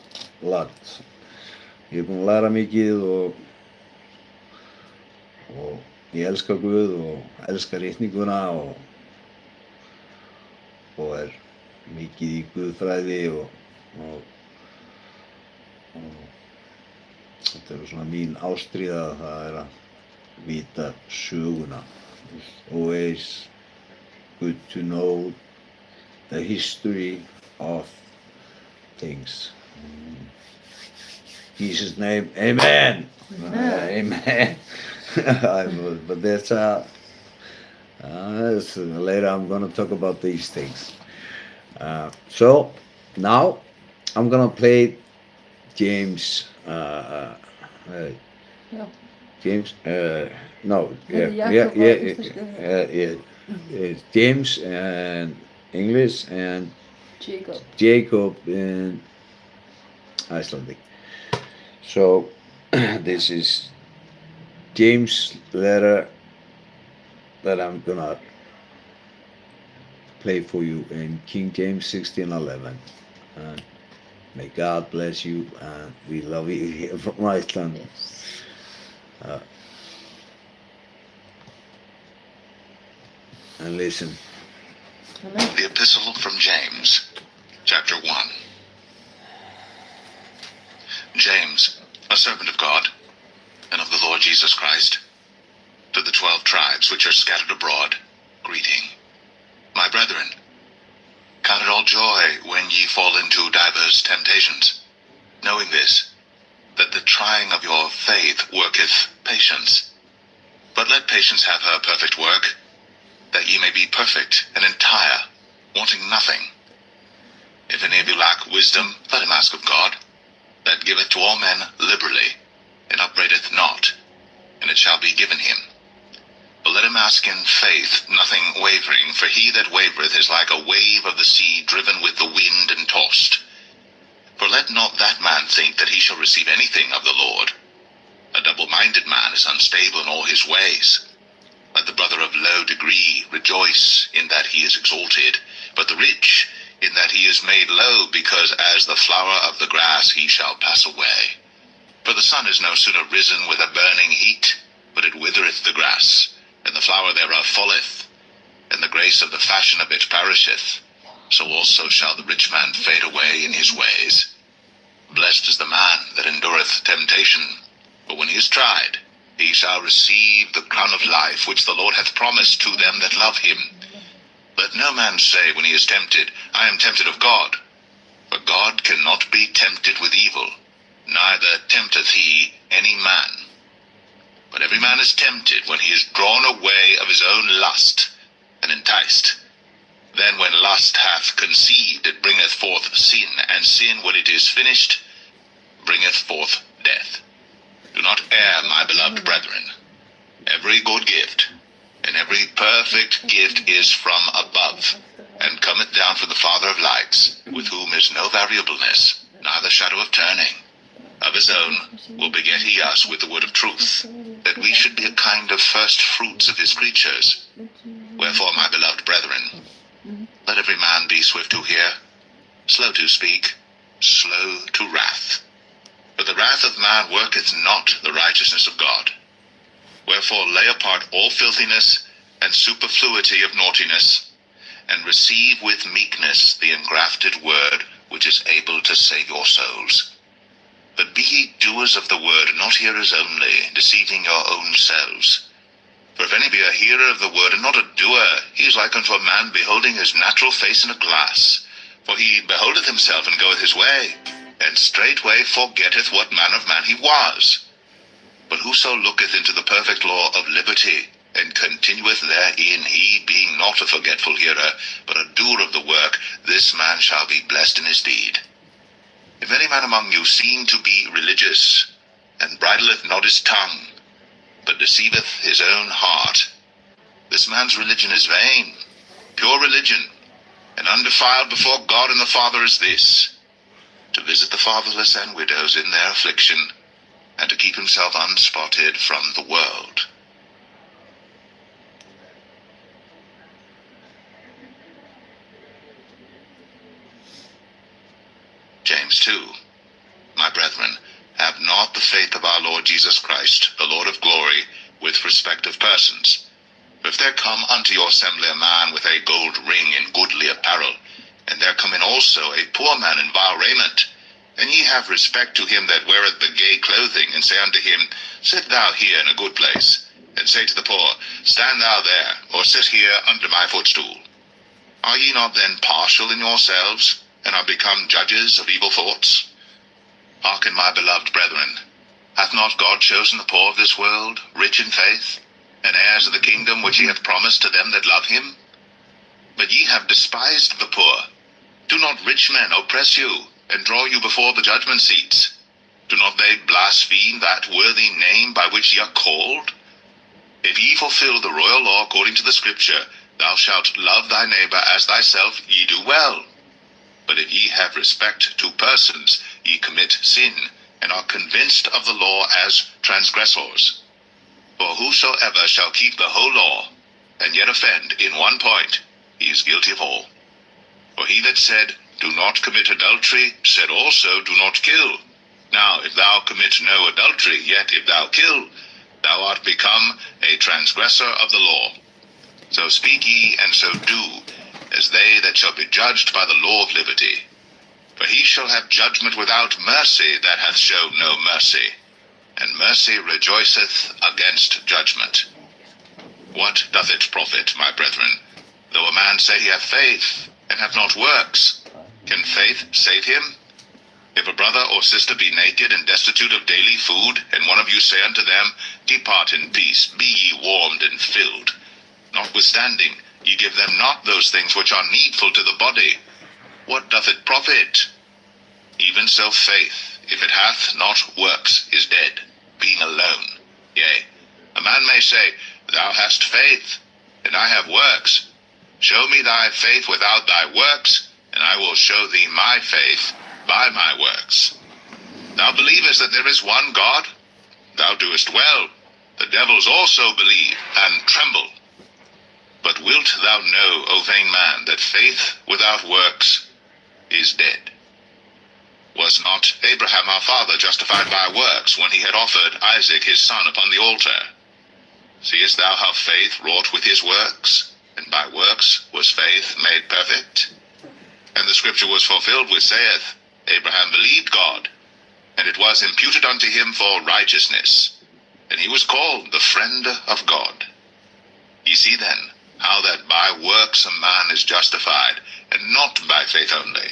Ég er búinn að læra mikið og ég elska Guð og elska ritninguna og er mikið í guðfræði og þetta er svona mín ástríða, það er að vita söguna. It's always good to know the history of things. In Jesus' name, amen. Amen. But that's later I'm going to talk about these things. So now I'm going to play James. James. No. James in English and Jacob in Icelandic. So this is James' letter that I'm gonna play for you in King James 16:11. And may God bless you, and we love you here from Iceland. Yes. And listen. Amen. The Epistle from James, chapter 1. James, a servant of God, and of the Lord Jesus Christ, to the 12 tribes which are scattered abroad, greeting. My brethren, count it all joy when ye fall into divers temptations, knowing this, that the trying of your faith worketh patience. But let patience have her perfect work, that ye may be perfect and entire, wanting nothing. If any of you lack wisdom, let him ask of God, that giveth to all men liberally, and upbraideth not, and it shall be given him. But let him ask in faith, nothing wavering, for he that wavereth is like a wave of the sea driven with the wind and tossed. For let not that man think that he shall receive anything of the Lord. A double-minded man is unstable in all his ways. Let the brother of low degree rejoice in that he is exalted, but the rich in that he is made low, because as the flower of the grass he shall pass away. For the sun is no sooner risen with a burning heat, but it withereth the grass, and the flower thereof falleth, and the grace of the fashion of it perisheth. So also shall the rich man fade away in his ways. Blessed is the man that endureth temptation, for when he is tried, he shall receive the crown of life which the Lord hath promised to them that love him. Let no man say when he is tempted, I am tempted of God. For God cannot be tempted with evil, neither tempteth he any man. But every man is tempted when he is drawn away of his own lust, and enticed. Then when lust hath conceived, it bringeth forth sin, and sin, when it is finished, bringeth forth death. Do not err, my beloved brethren. Every good gift and every perfect gift is from above, and cometh down from the Father of lights, with whom is no variableness, neither shadow of turning. Of his own will beget he us with the word of truth, that we should be a kind of first fruits of his creatures. Wherefore, my beloved brethren, let every man be swift to hear, slow to speak, slow to wrath. For the wrath of man worketh not the righteousness of God. Wherefore lay apart all filthiness and superfluity of naughtiness, and receive with meekness the engrafted word, which is able to save your souls. But be ye doers of the word, not hearers only, deceiving your own selves. For if any be a hearer of the word, and not a doer, he is like unto a man beholding his natural face in a glass. For he beholdeth himself, and goeth his way, and straightway forgetteth what manner of man he was. But whoso looketh into the perfect law of liberty, and continueth therein, he being not a forgetful hearer, but a doer of the work, this man shall be blessed in his deed. If any man among you seem to be religious, and bridleth not his tongue, but deceiveth his own heart. This man's religion is vain. Pure religion, and undefiled before God and the Father is this, to visit the fatherless and widows in their affliction, and to keep himself unspotted from the world. James 2. My brethren, have not the faith of our Lord Jesus Christ, the Lord of glory, with respect of persons. For if there come unto your assembly a man with a gold ring in goodly apparel, and there come in also a poor man in vile raiment, and ye have respect to him that weareth the gay clothing, and say unto him, Sit thou here in a good place, and say to the poor, Stand thou there, or sit here under my footstool. Are ye not then partial in yourselves, and are become judges of evil thoughts? Hearken, my beloved brethren, hath not God chosen the poor of this world, rich in faith, and heirs of the kingdom which he hath promised to them that love him? But ye have despised the poor. Do not rich men oppress you, and draw you before the judgment seats? Do not they blaspheme that worthy name by which ye are called? If ye fulfill the royal law according to the Scripture, Thou shalt love thy neighbor as thyself, ye do well. But if ye have respect to persons, ye commit sin, and are convinced of the law as transgressors. For whosoever shall keep the whole law, and yet offend in one point, he is guilty of all. For he that said, Do not commit adultery, said also, Do not kill. Now if thou commit no adultery, yet if thou kill, thou art become a transgressor of the law. So speak ye, and so do, as they that shall be judged by the law of liberty. For he shall have judgment without mercy that hath showed no mercy, and mercy rejoiceth against judgment. What doth it profit, my brethren, though a man say he hath faith, and have not works? Can faith save him? If a brother or sister be naked and destitute of daily food, and one of you say unto them, Depart in peace, be ye warmed and filled, notwithstanding ye give them not those things which are needful to the body, what doth it profit? Even so faith, if it hath not works, is dead, being alone. Yea, a man may say, Thou hast faith, and I have works. Show me thy faith without thy works, and I will show thee my faith by my works. Thou believest that there is one God? Thou doest well. The devils also believe, and tremble. But wilt thou know, O vain man, that faith without works is dead? Was not Abraham our father justified by works, when he had offered Isaac his son upon the altar? Seest thou how faith wrought with his works? And by works was faith made perfect? And the scripture was fulfilled, which saith, Abraham believed God, and it was imputed unto him for righteousness, and he was called the friend of God. Ye see then how that by works a man is justified, and not by faith only.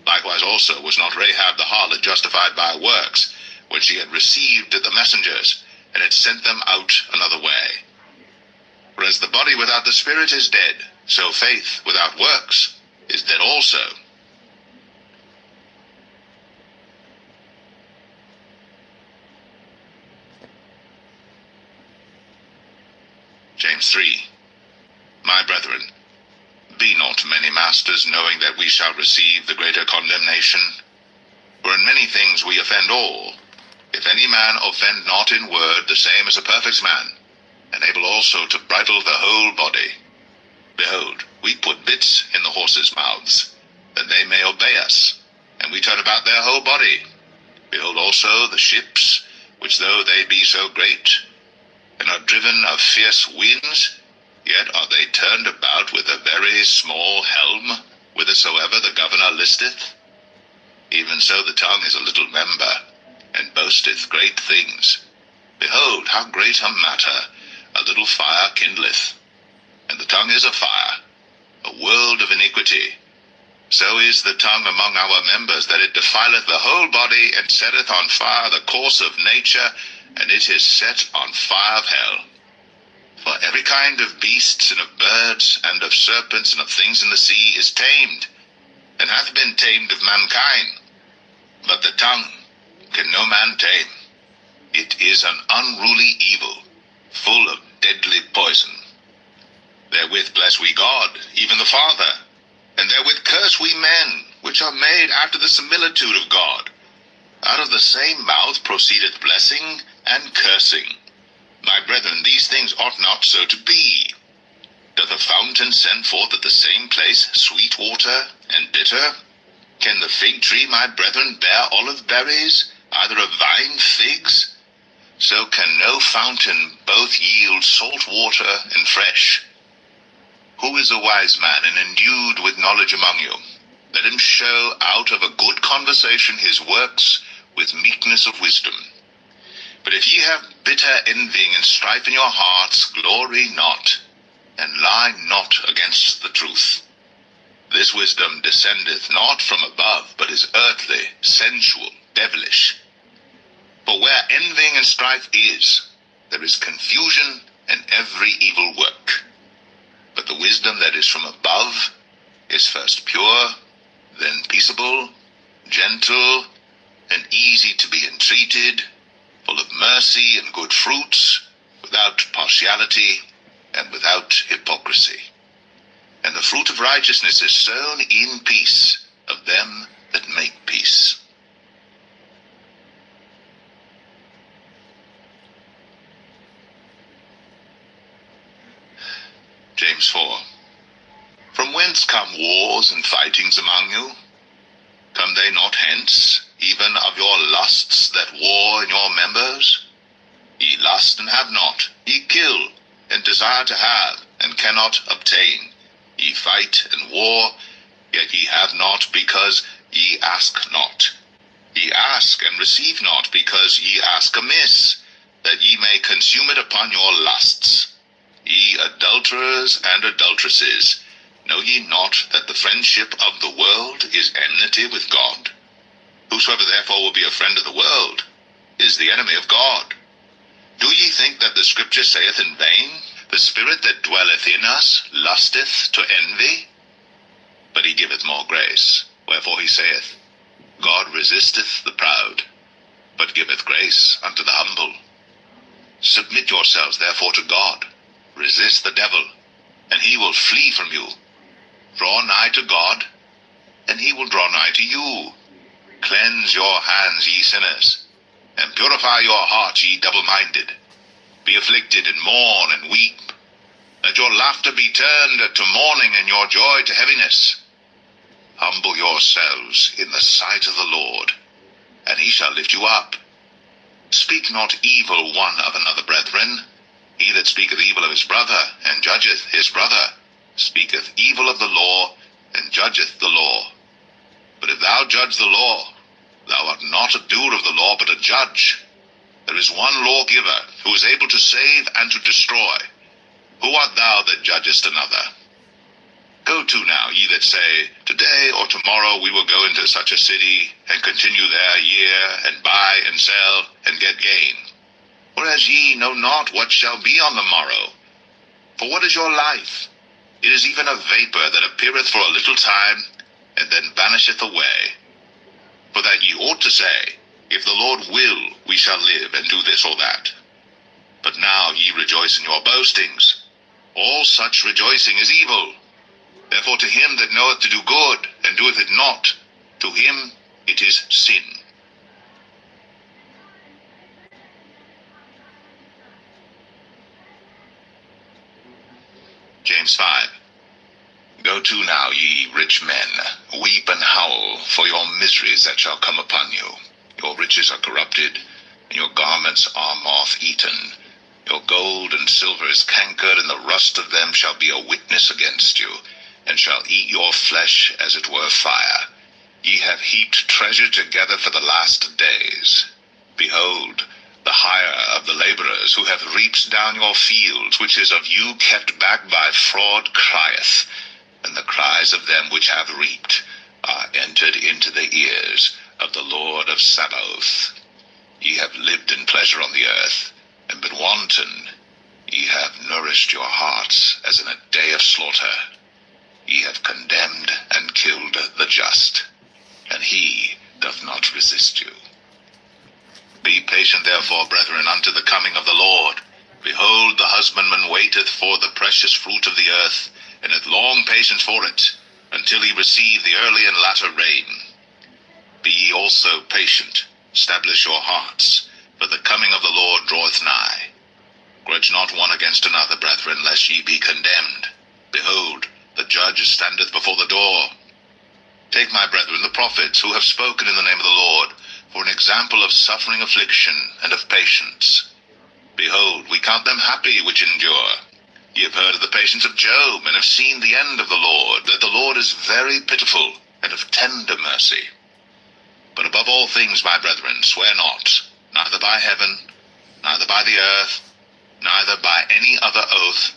Likewise also was not Rahab the harlot justified by works, when she had received the messengers, and had sent them out another way. For as the body without the spirit is dead, so faith without works is dead also. James 3. My brethren, be not many masters, knowing that we shall receive the greater condemnation. For in many things we offend all. If any man offend not in word, the same is a perfect man, and able also to bridle the whole body. Behold, we put bits in the horses' mouths, that they may obey us, and we turn about their whole body. Behold also the ships, which though they be so great, and are driven of fierce winds, yet are they turned about with a very small helm, whithersoever the governor listeth. Even so the tongue is a little member, and boasteth great things. Behold, how great a matter a little fire kindleth. And the tongue is a fire, a world of iniquity. So is the tongue among our members, that it defileth the whole body, and setteth on fire the course of nature, and it is set on fire of hell. For every kind of beasts, and of birds, and of serpents, and of things in the sea is tamed, and hath been tamed of mankind. But the tongue can no man tame. It is an unruly evil, full of deadly poison. Therewith bless we God, even the Father, and therewith curse we men, which are made after the similitude of God. Out of the same mouth proceedeth blessing and cursing. My brethren, these things ought not so to be. Doth a fountain send forth at the same place sweet water and bitter? Can the fig tree, my brethren, bear olive berries, either a vine figs? So can no fountain both yield salt water and fresh. Who is a wise man and endued with knowledge among you? Let him show out of a good conversation his works with meekness of wisdom. But if ye have bitter envying and strife in your hearts, glory not, and lie not against the truth. This wisdom descendeth not from above, but is earthly, sensual, devilish. For where envying and strife is, there is confusion and every evil work. But the wisdom that is from above is first pure, then peaceable, gentle, and easy to be entreated, full of mercy and good fruits, without partiality and without hypocrisy. And the fruit of righteousness is sown in peace of them that make peace. James 4. From whence come wars and fightings among you? Come they not hence, even of your lusts that war in your members? Ye lust and have not, ye kill, and desire to have, and cannot obtain. Ye fight and war, yet ye have not, because ye ask not. Ye ask and receive not, because ye ask amiss, that ye may consume it upon your lusts. Ye adulterers and adulteresses, know ye not that the friendship of the world is enmity with God? Whosoever therefore will be a friend of the world is the enemy of God. Do ye think that the scripture saith in vain, the spirit that dwelleth in us lusteth to envy? But he giveth more grace. Wherefore he saith, God resisteth the proud, but giveth grace unto the humble. Submit yourselves therefore to God. Resist the devil, and he will flee from you. Draw nigh to God, and he will draw nigh to you. Cleanse your hands, ye sinners, and purify your hearts, ye double-minded. Be afflicted, and mourn, and weep. Let your laughter be turned to mourning, and your joy to heaviness. Humble yourselves in the sight of the Lord, and he shall lift you up. Speak not evil one of another, brethren. He that speaketh evil of his brother, and judgeth his brother, speaketh evil of the law, and judgeth the law. But if thou judge the law, thou art not a doer of the law, but a judge. There is one lawgiver, who is able to save and to destroy. Who art thou that judgest another? Go to now, ye that say, today or tomorrow we will go into such a city, and continue there a year, and buy and sell, and get gain. Whereas ye know not what shall be on the morrow. For what is your life? It is even a vapor that appeareth for a little time, and then vanisheth away. For that ye ought to say, if the Lord will, we shall live, and do this or that. But now ye rejoice in your boastings. All such rejoicing is evil. Therefore to him that knoweth to do good, and doeth it not, to him it is sin. James 5. Go to now, ye rich men, weep and howl for your miseries that shall come upon you. Your riches are corrupted, and your garments are moth-eaten. Your gold and silver is cankered, and the rust of them shall be a witness against you, and shall eat your flesh as it were fire. Ye have heaped treasure together for the last days. Behold, the hire of the laborers who have reaped down your fields, which is of you kept back by fraud, crieth, and the cries of them which have reaped are entered into the ears of the Lord of Sabaoth. Ye have lived in pleasure on the earth, and been wanton. Ye have nourished your hearts as in a day of slaughter. Ye have condemned and killed the just, and he doth not resist you. Be patient therefore, brethren, unto the coming of the Lord. Behold, the husbandman waiteth for the precious fruit of the earth, and hath long patience for it, until he receive the early and latter rain. Be ye also patient, establish your hearts, for the coming of the Lord draweth nigh. Grudge not one against another, brethren, lest ye be condemned. Behold, the judge standeth before the door. Take, my brethren, the prophets, who have spoken in the name of the Lord, for an example of suffering affliction and of patience. Behold, we count them happy which endure. Ye have heard of the patience of Job, and have seen the end of the Lord, that the Lord is very pitiful, and of tender mercy. But above all things, my brethren, swear not, neither by heaven, neither by the earth, neither by any other oath,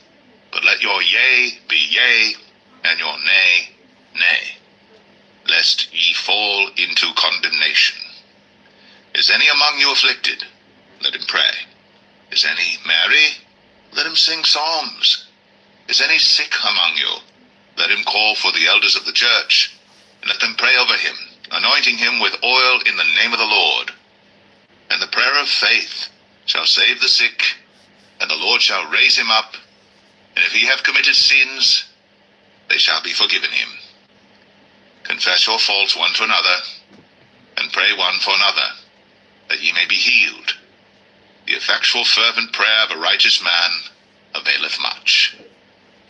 but let your yea be yea, and your nay, nay, lest ye fall into condemnation. Is any among you afflicted? Let him pray. Is any merry? Let him sing psalms. Is any sick among you? Let him call for the elders of the church, and let them pray over him, anointing him with oil in the name of the Lord. And the prayer of faith shall save the sick, and the Lord shall raise him up, and if he have committed sins, they shall be forgiven him. Confess your faults one to another, and pray one for another, that ye may be healed. The effectual fervent prayer of a righteous man availeth much.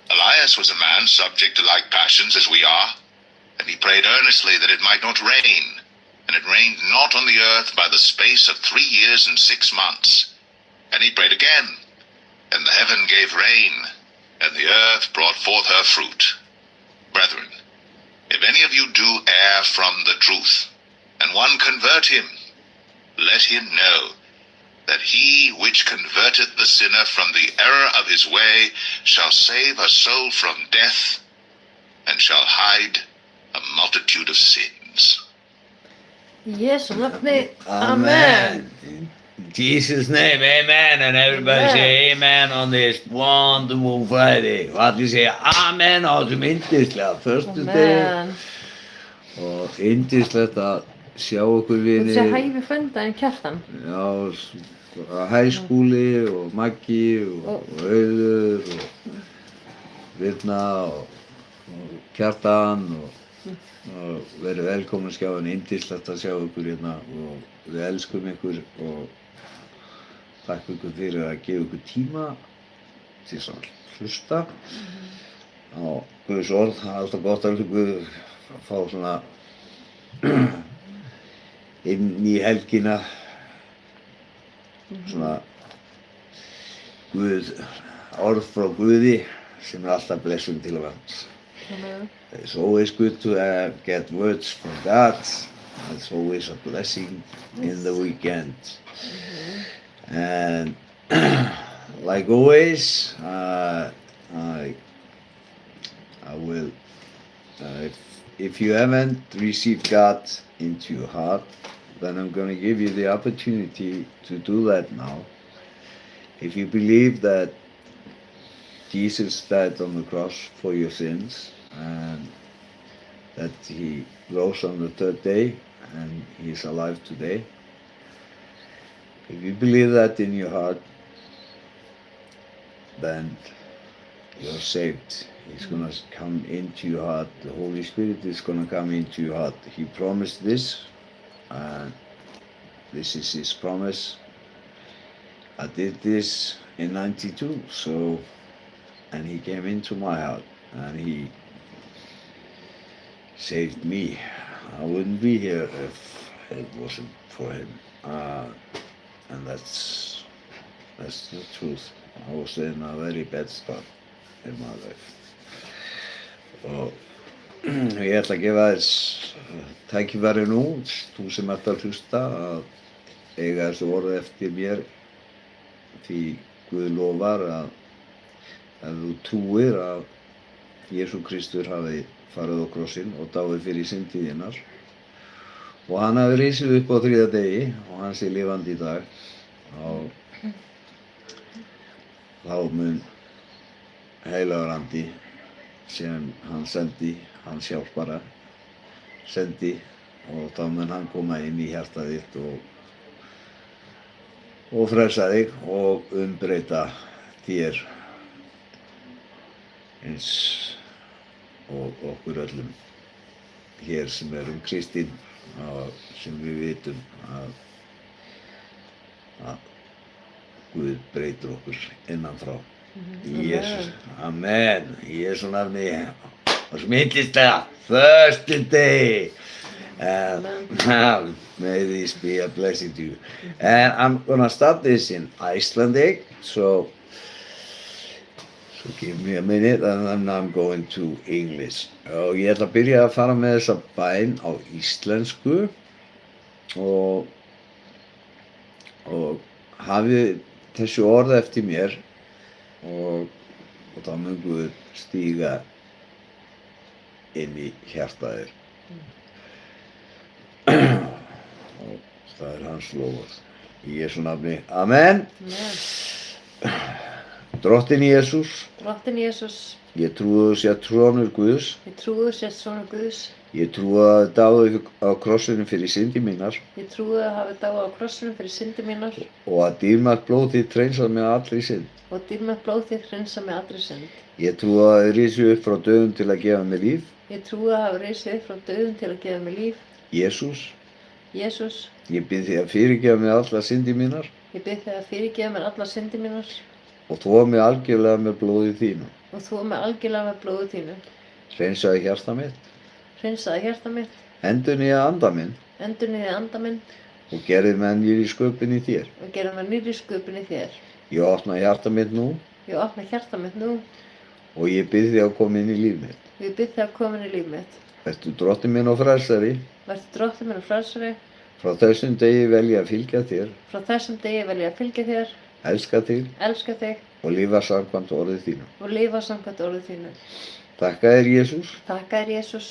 Elias was a man subject to like passions as we are, and he prayed earnestly that it might not rain, and it rained not on the earth by the space of 3 years and 6 months. And he prayed again, and the heaven gave rain, and the earth brought forth her fruit. Brethren, if any of you do err from the truth, and one convert him, let him know that he which converteth the sinner from the error of his way shall save a soul from death, and shall hide a multitude of sins. Í Jesú nafni, Amen. In Jesus' name, amen. And everybody Amen. say amen on this wonderful Friday. Og allir segja amen á þessum yndislega föstudegi. Amen. Og yndislegt að sjá okkur Þú vinir. sé hæfi frændaðinn Kjartan. Já, Hæskúli og Maggi og Auður og Birna og Kjartan og verið velkomin skjáin, yndislegt að sjá ykkur hérna og við elskum ykkur og takk ykkur fyrir að gefa ykkur tíma til að hlusta á Guðs orð. Það er alltaf gott að Guð fá svona inn í helgina svona Guð, orð frá Guði sem alltaf blessun til að vans. It's always good to get words from God. It's always a blessing in the weekend. And like always, I will, if you haven't received God into your heart, then I'm going to give you the opportunity to do that now. If you believe that Jesus died on the cross for your sins and that he rose on the 3rd day and he is alive today, if you believe that in your heart, then you're saved. He's going to come into your heart. The Holy Spirit is going to come into your heart. He promised this, and this is his promise. I did this in 92, so, and he came into my heart and he saved me. I wouldn't be here if it wasn't for him. And that's the truth. I was in a very bad spot in my life. Og ég ætla að gefa þess tækifæri nú, þú sem ert að hlusta, að eiga þessu orð eftir mér, því Guð lofar að ef þú trúir að Jesú Kristur hafi farið á krossinn og dáið fyrir syndið þínar og hann hafi risið upp á 3. degi og hann sé lifandi í dag, þá mun heilagur andi sem hann sendi, hans hjálpara sendi, og þá mun hann koma inn í hjartað þitt og frelsa þig og umbreyta þér eins og okkur öllum hér sem erum kristin og sem við vitum að Guð breytir okkur innanfrá. Í Jesús. Amen. Í Jesú nafni. Og smittist það. Thursday. And may this be a blessing to you. And I'm gonna start this in Icelandic. So give me a minute and then I'm going to English. Og ég ætla að byrja að fara með þessa bæn á íslensku og hafið þessu orð eftir mér og þá mun Guð stíga inn í hjarta þér. Og það hans loforð. Í Jesú nafni. Amen. Drottinn Jesús. Drottinn Jesús. Ég trúi þú sért sonur Guðs. Ég trúi þú sért sonur Guðs. Ég trúi að dáðu á krossinum fyrir syndi mínar. Ég trúi að hafi dáið á krossinum fyrir syndi mínar. Og að dýrmætt blóð þitt hreinsar mig allri synd. Og dýrmætt blóð þitt hreinsar mig allri synd. Ég trúi að þið risi upp frá dauðum til að gefa mér líf. Ég trúi að hafi risið upp frá dauðum til að gefa mér líf. Jesús, Jesús, ég bið þig að fyrirgefa mér alla syndi mínar ég bið þig að fyrirgefa mér alla syndi mínar og þvo mig algjörlega með blóði þínu. og þvo mig algjörlega með blóði þínu. Hreinsaðu hjarta mitt, Hreinsaðu hjarta mitt, endurnýja anda minn endurnýjaðu anda minn og gerðu mig nýrri sköpun í þér. og gerðu mig nýrri sköpun í þér. Ég opna hjarta mitt nú Ég opna hjarta mitt nú og ég bið þig að koma inn í líf mitt. og ég bið þig að koma inn í líf mitt. Vertu drottinn minn og frelsari. Vertu drottinn minn og frelsari. Frá þessum degi velja að fylgja þér, Frá þessum degi vel ég að fylgja þér, elska þig elska þig og lifa samkvæmt orðið þínu. og lifa samkvæmt orðið þínu. Þakka þér Jesús Þakka þér Jesús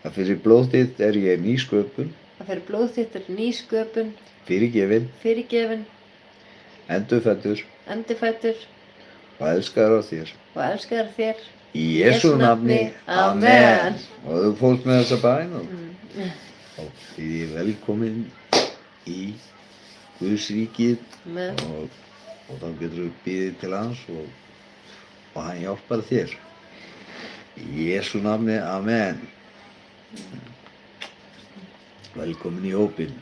að fyrir blóð þitt er ég ný sköpun, að fyrir blóð þitt er ný sköpun, fyrirgefin, fyrirgefin, endurfæddur endurfæddur og elskaður af þér. og elskaður þér. Í Jesú nafni. Amen. Og þú fólst með þessa bæn og því ég velkomin í Guðs ríkið Amen. og þá getur þú bíðið til hans og hann hjálpar þér. Í Jesú nafni. Amen. Velkomin í hópinn.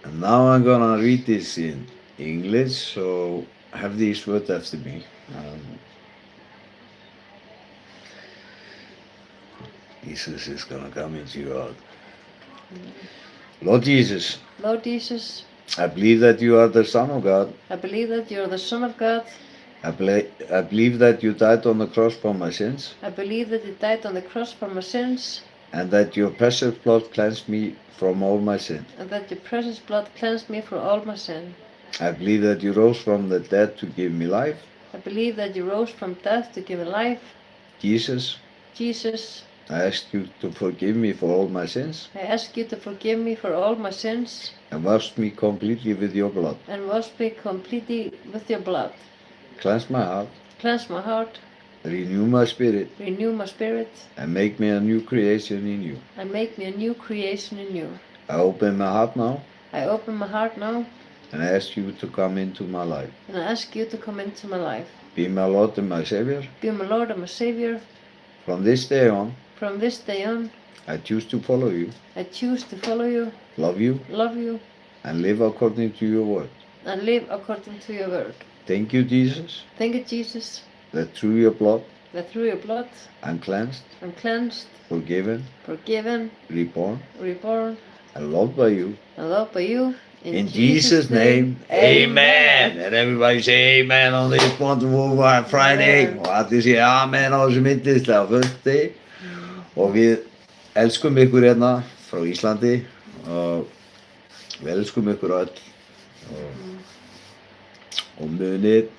And now I'm gonna read this in English, so have these words after me. Jesus is gonna come into your heart. Lord Jesus, Lord Jesus, I believe that you are the Son of God. I believe that you are the Son of God. I believe that you died on the cross for my sins, I believe that you died on the cross for my sins, and that your precious blood cleansed me from all my sin. and that your precious blood cleansed me from all my sin. I believe that you rose from the dead to give me life. I believe that you rose from death to give me life. Jesus, Jesus, I ask you to forgive me for all my sins I ask you to forgive me for all my sins and wash me completely with your blood. and wash me completely with your blood. Cleanse my heart, Cleanse my heart, renew my spirit, renew my spirit, and make me a new creation in you. and make me a new creation in you. I open my heart now I open my heart now and I ask you to come into my life. and I ask you to come into my life. Be my Lord and my Savior. Be my Lord and my Savior. From this day on, From this day on, I choose to follow you, I choose to follow you, love you, love you, and live according to your word. and live according to your word. Thank you, Jesus, Thank you, Jesus, that through your blood that through your blood I'm cleansed, I'm cleansed, forgiven, forgiven, reborn, reborn, and loved by you. and loved by you. In Jesus' name, amen. And everybody say amen on this wonderful Friday. Amen. Og allir sé amen á þessu myndislega föstudag. Og við elskum ykkur hérna frá Íslandi og við elskum ykkur öll og munið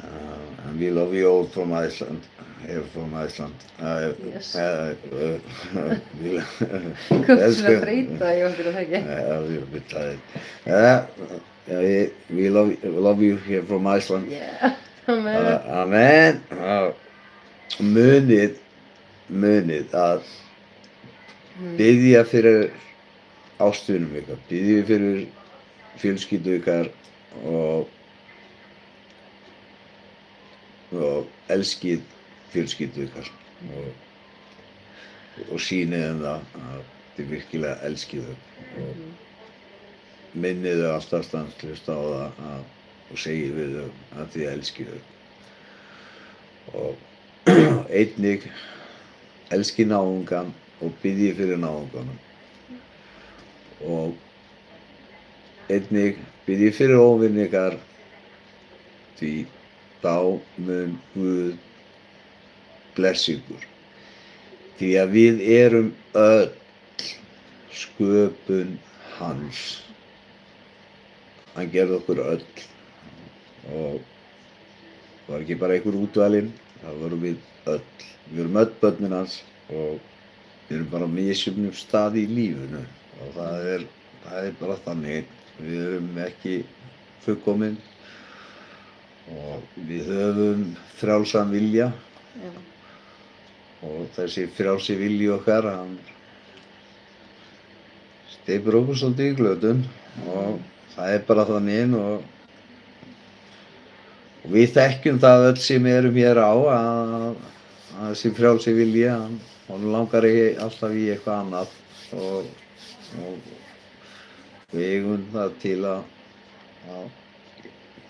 and we love you all from Iceland. Here from Iceland. Yes. Við Hvað sem að breyta í okkur að það ekki? We love you here from Iceland. Yeah. Amen. Amen. Munið að biðja fyrir ástvinum ykkar, biðjið fyrir fjölskyldu ykkar og elskið fjölskyldu ykkar og sýnið þeim það að þið virkilega elskið þau og minnið þau alltaf stanslaust á það og segið við þau að þið elskið þau og einnig elskið náungan og biðjið fyrir náunganum og einnig biðjið fyrir óvini ykkar því þá mun Guð blessa ykkur því að við erum öll sköpun hans. Hann gerði okkur öll og var ekki bara einhver útvalinn, það vorum við öll. Við erum öll börnin hans og við erum bara á misjöfnum stað í lífinu og það er bara þannig. Við erum ekki fullkomin og við höfum frjálsan vilja og þessi frjálsi vilji okkar, hann steypur okkur svolítið í glötun og það er bara þannig og við þekkjum það öll sem erum hér á að þessi frjálsi vilji, hann langar alltaf í eitthvað annað og við eigum það til að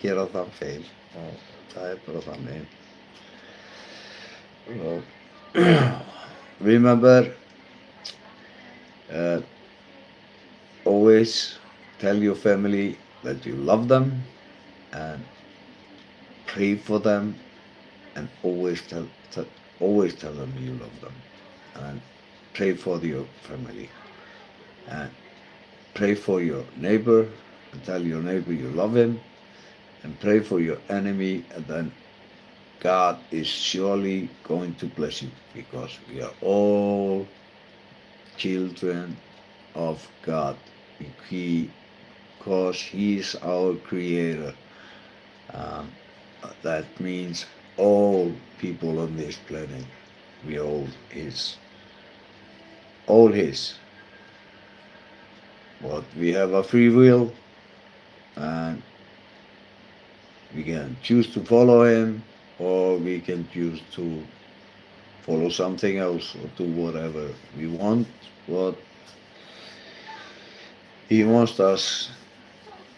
gera það feil og það er bara þannig. Remember, always tell your family that you love them and pray for them and always tell them you love them and pray for your family and pray for your neighbor and tell your neighbor you love him and pray for your enemy, and then God is surely going to bless you because we are all children of God because He is our creator. That means all people on this planet, we are all His. But we have a free will and we can choose to follow Him or we can choose to follow something else or do whatever we want, what He wants us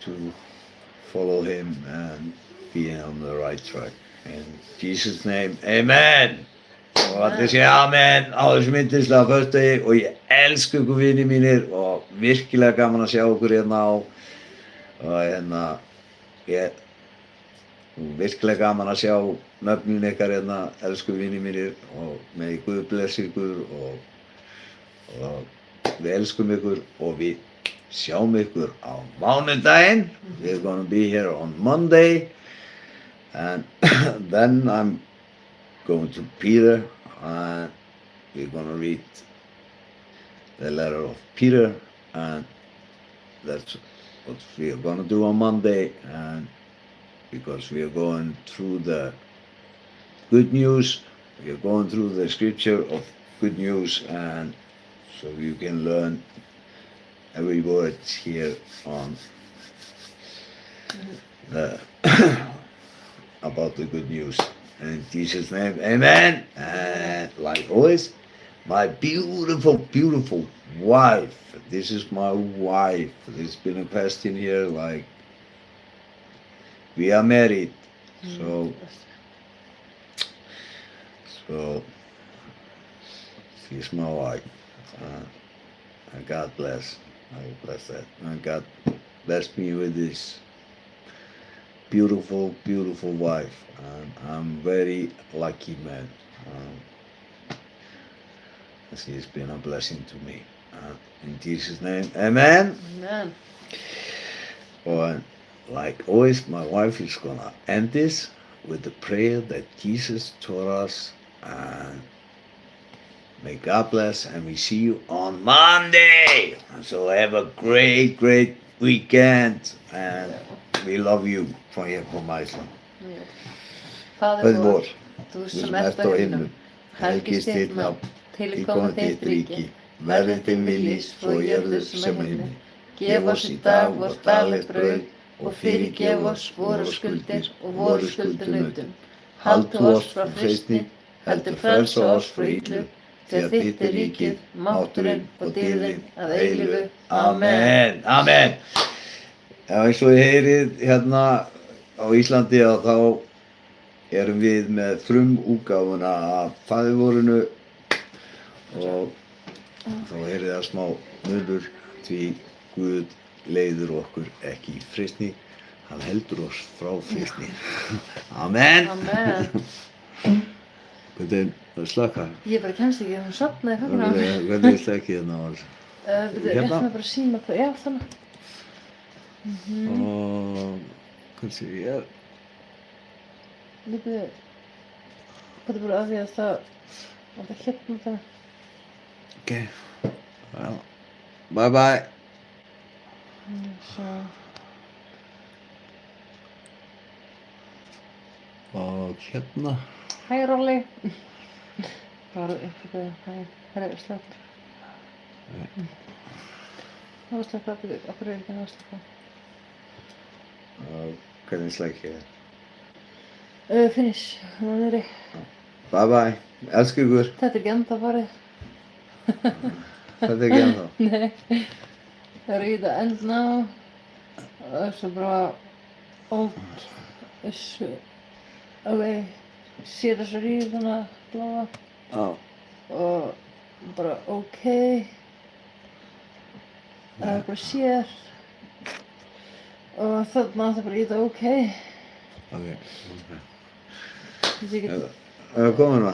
to follow Him and be on the right track. In Jesus' name, amen! Og allir segja amen á þessu myndislega föstudegi og ég elsku ykkur vinir mínir og virkilega gaman að sjá okkur hérna á og ég virkilega gaman að sjá nöfnin ykkar hérna, elsku vinir mínir og megi Guð blessi ykkur og við elskum ykkur og við sjáum ykkur á mánudaginn. We're gonna be here on Monday and then I'm going to Peter and we're gonna read the letter of Peter and that's what we are gonna do on Monday and because we are going through the good news, we are going through the scripture of good news and so you can learn every word here on the about the good news. In Jesus' name, amen. And like always, my beautiful, beautiful wife. This is my wife. There's been a question here like, we are married. So she's my wife. And God bless. I will bless that. And God bless me with this beautiful, beautiful wife. I'm very lucky man. She's been a blessing to me. In Jesus' name, amen. Amen. And like always, my wife is gonna end this with the prayer that Jesus taught us. And may God bless, and we see you on Monday. So have a great, great weekend, and we love you from here from Iceland. Faðir Föður vor, vor, þú þú sem ert á himnum, helgist þitt nafn, tilkomi þitt ríki, verði til viljs svo á jörðu sem á himni. Gef oss í dag vort dagleg brauð og fyrirgef oss vorar skuldir og voru skuldunautum. Haltu oss frá freistni, heldur frelsa oss frá illu, því að þitt er ríkið, mátturinn og dýrðin að eilífu. Amen. Amen. Já, eins og þið heyrið hérna á Íslandi að þá erum við með frumútgáfuna af Faðirvorinu og þá heyrið það smá munur því Guð leiðir okkur ekki í freistni, hann heldur oss frá freistni. Amen. Amen. Hvernig slaka? Ég bara kemst ekki, hún sofnaði fyrir á. Hvernig slakið hérna á þessu? Ég ætla mig bara að síma hvað, já þannig. Og hvernig sé ég? Þetta er bara af því að það hérna þannig. Ok, well, bye bye. Svo. Og hérna. Hæ Róli. Bara eitthvað, hæ, slökkur. Það var slökkur, okkur er ekki það slökkur. Og hvernig slakið ég? Finish, hún er niðri. Bye bye, elsku ykkur. Þetta er ekki enda farið. Þetta er ekki ennþá. Nei. Það er í þetta end now. Og það er svo bara old. Ok, sér þess að ríða þannig að bláa. Já. Og bara ok. Það er bara sér. Og þarna það bara í þetta ok. Ok. Ég get Komin maður.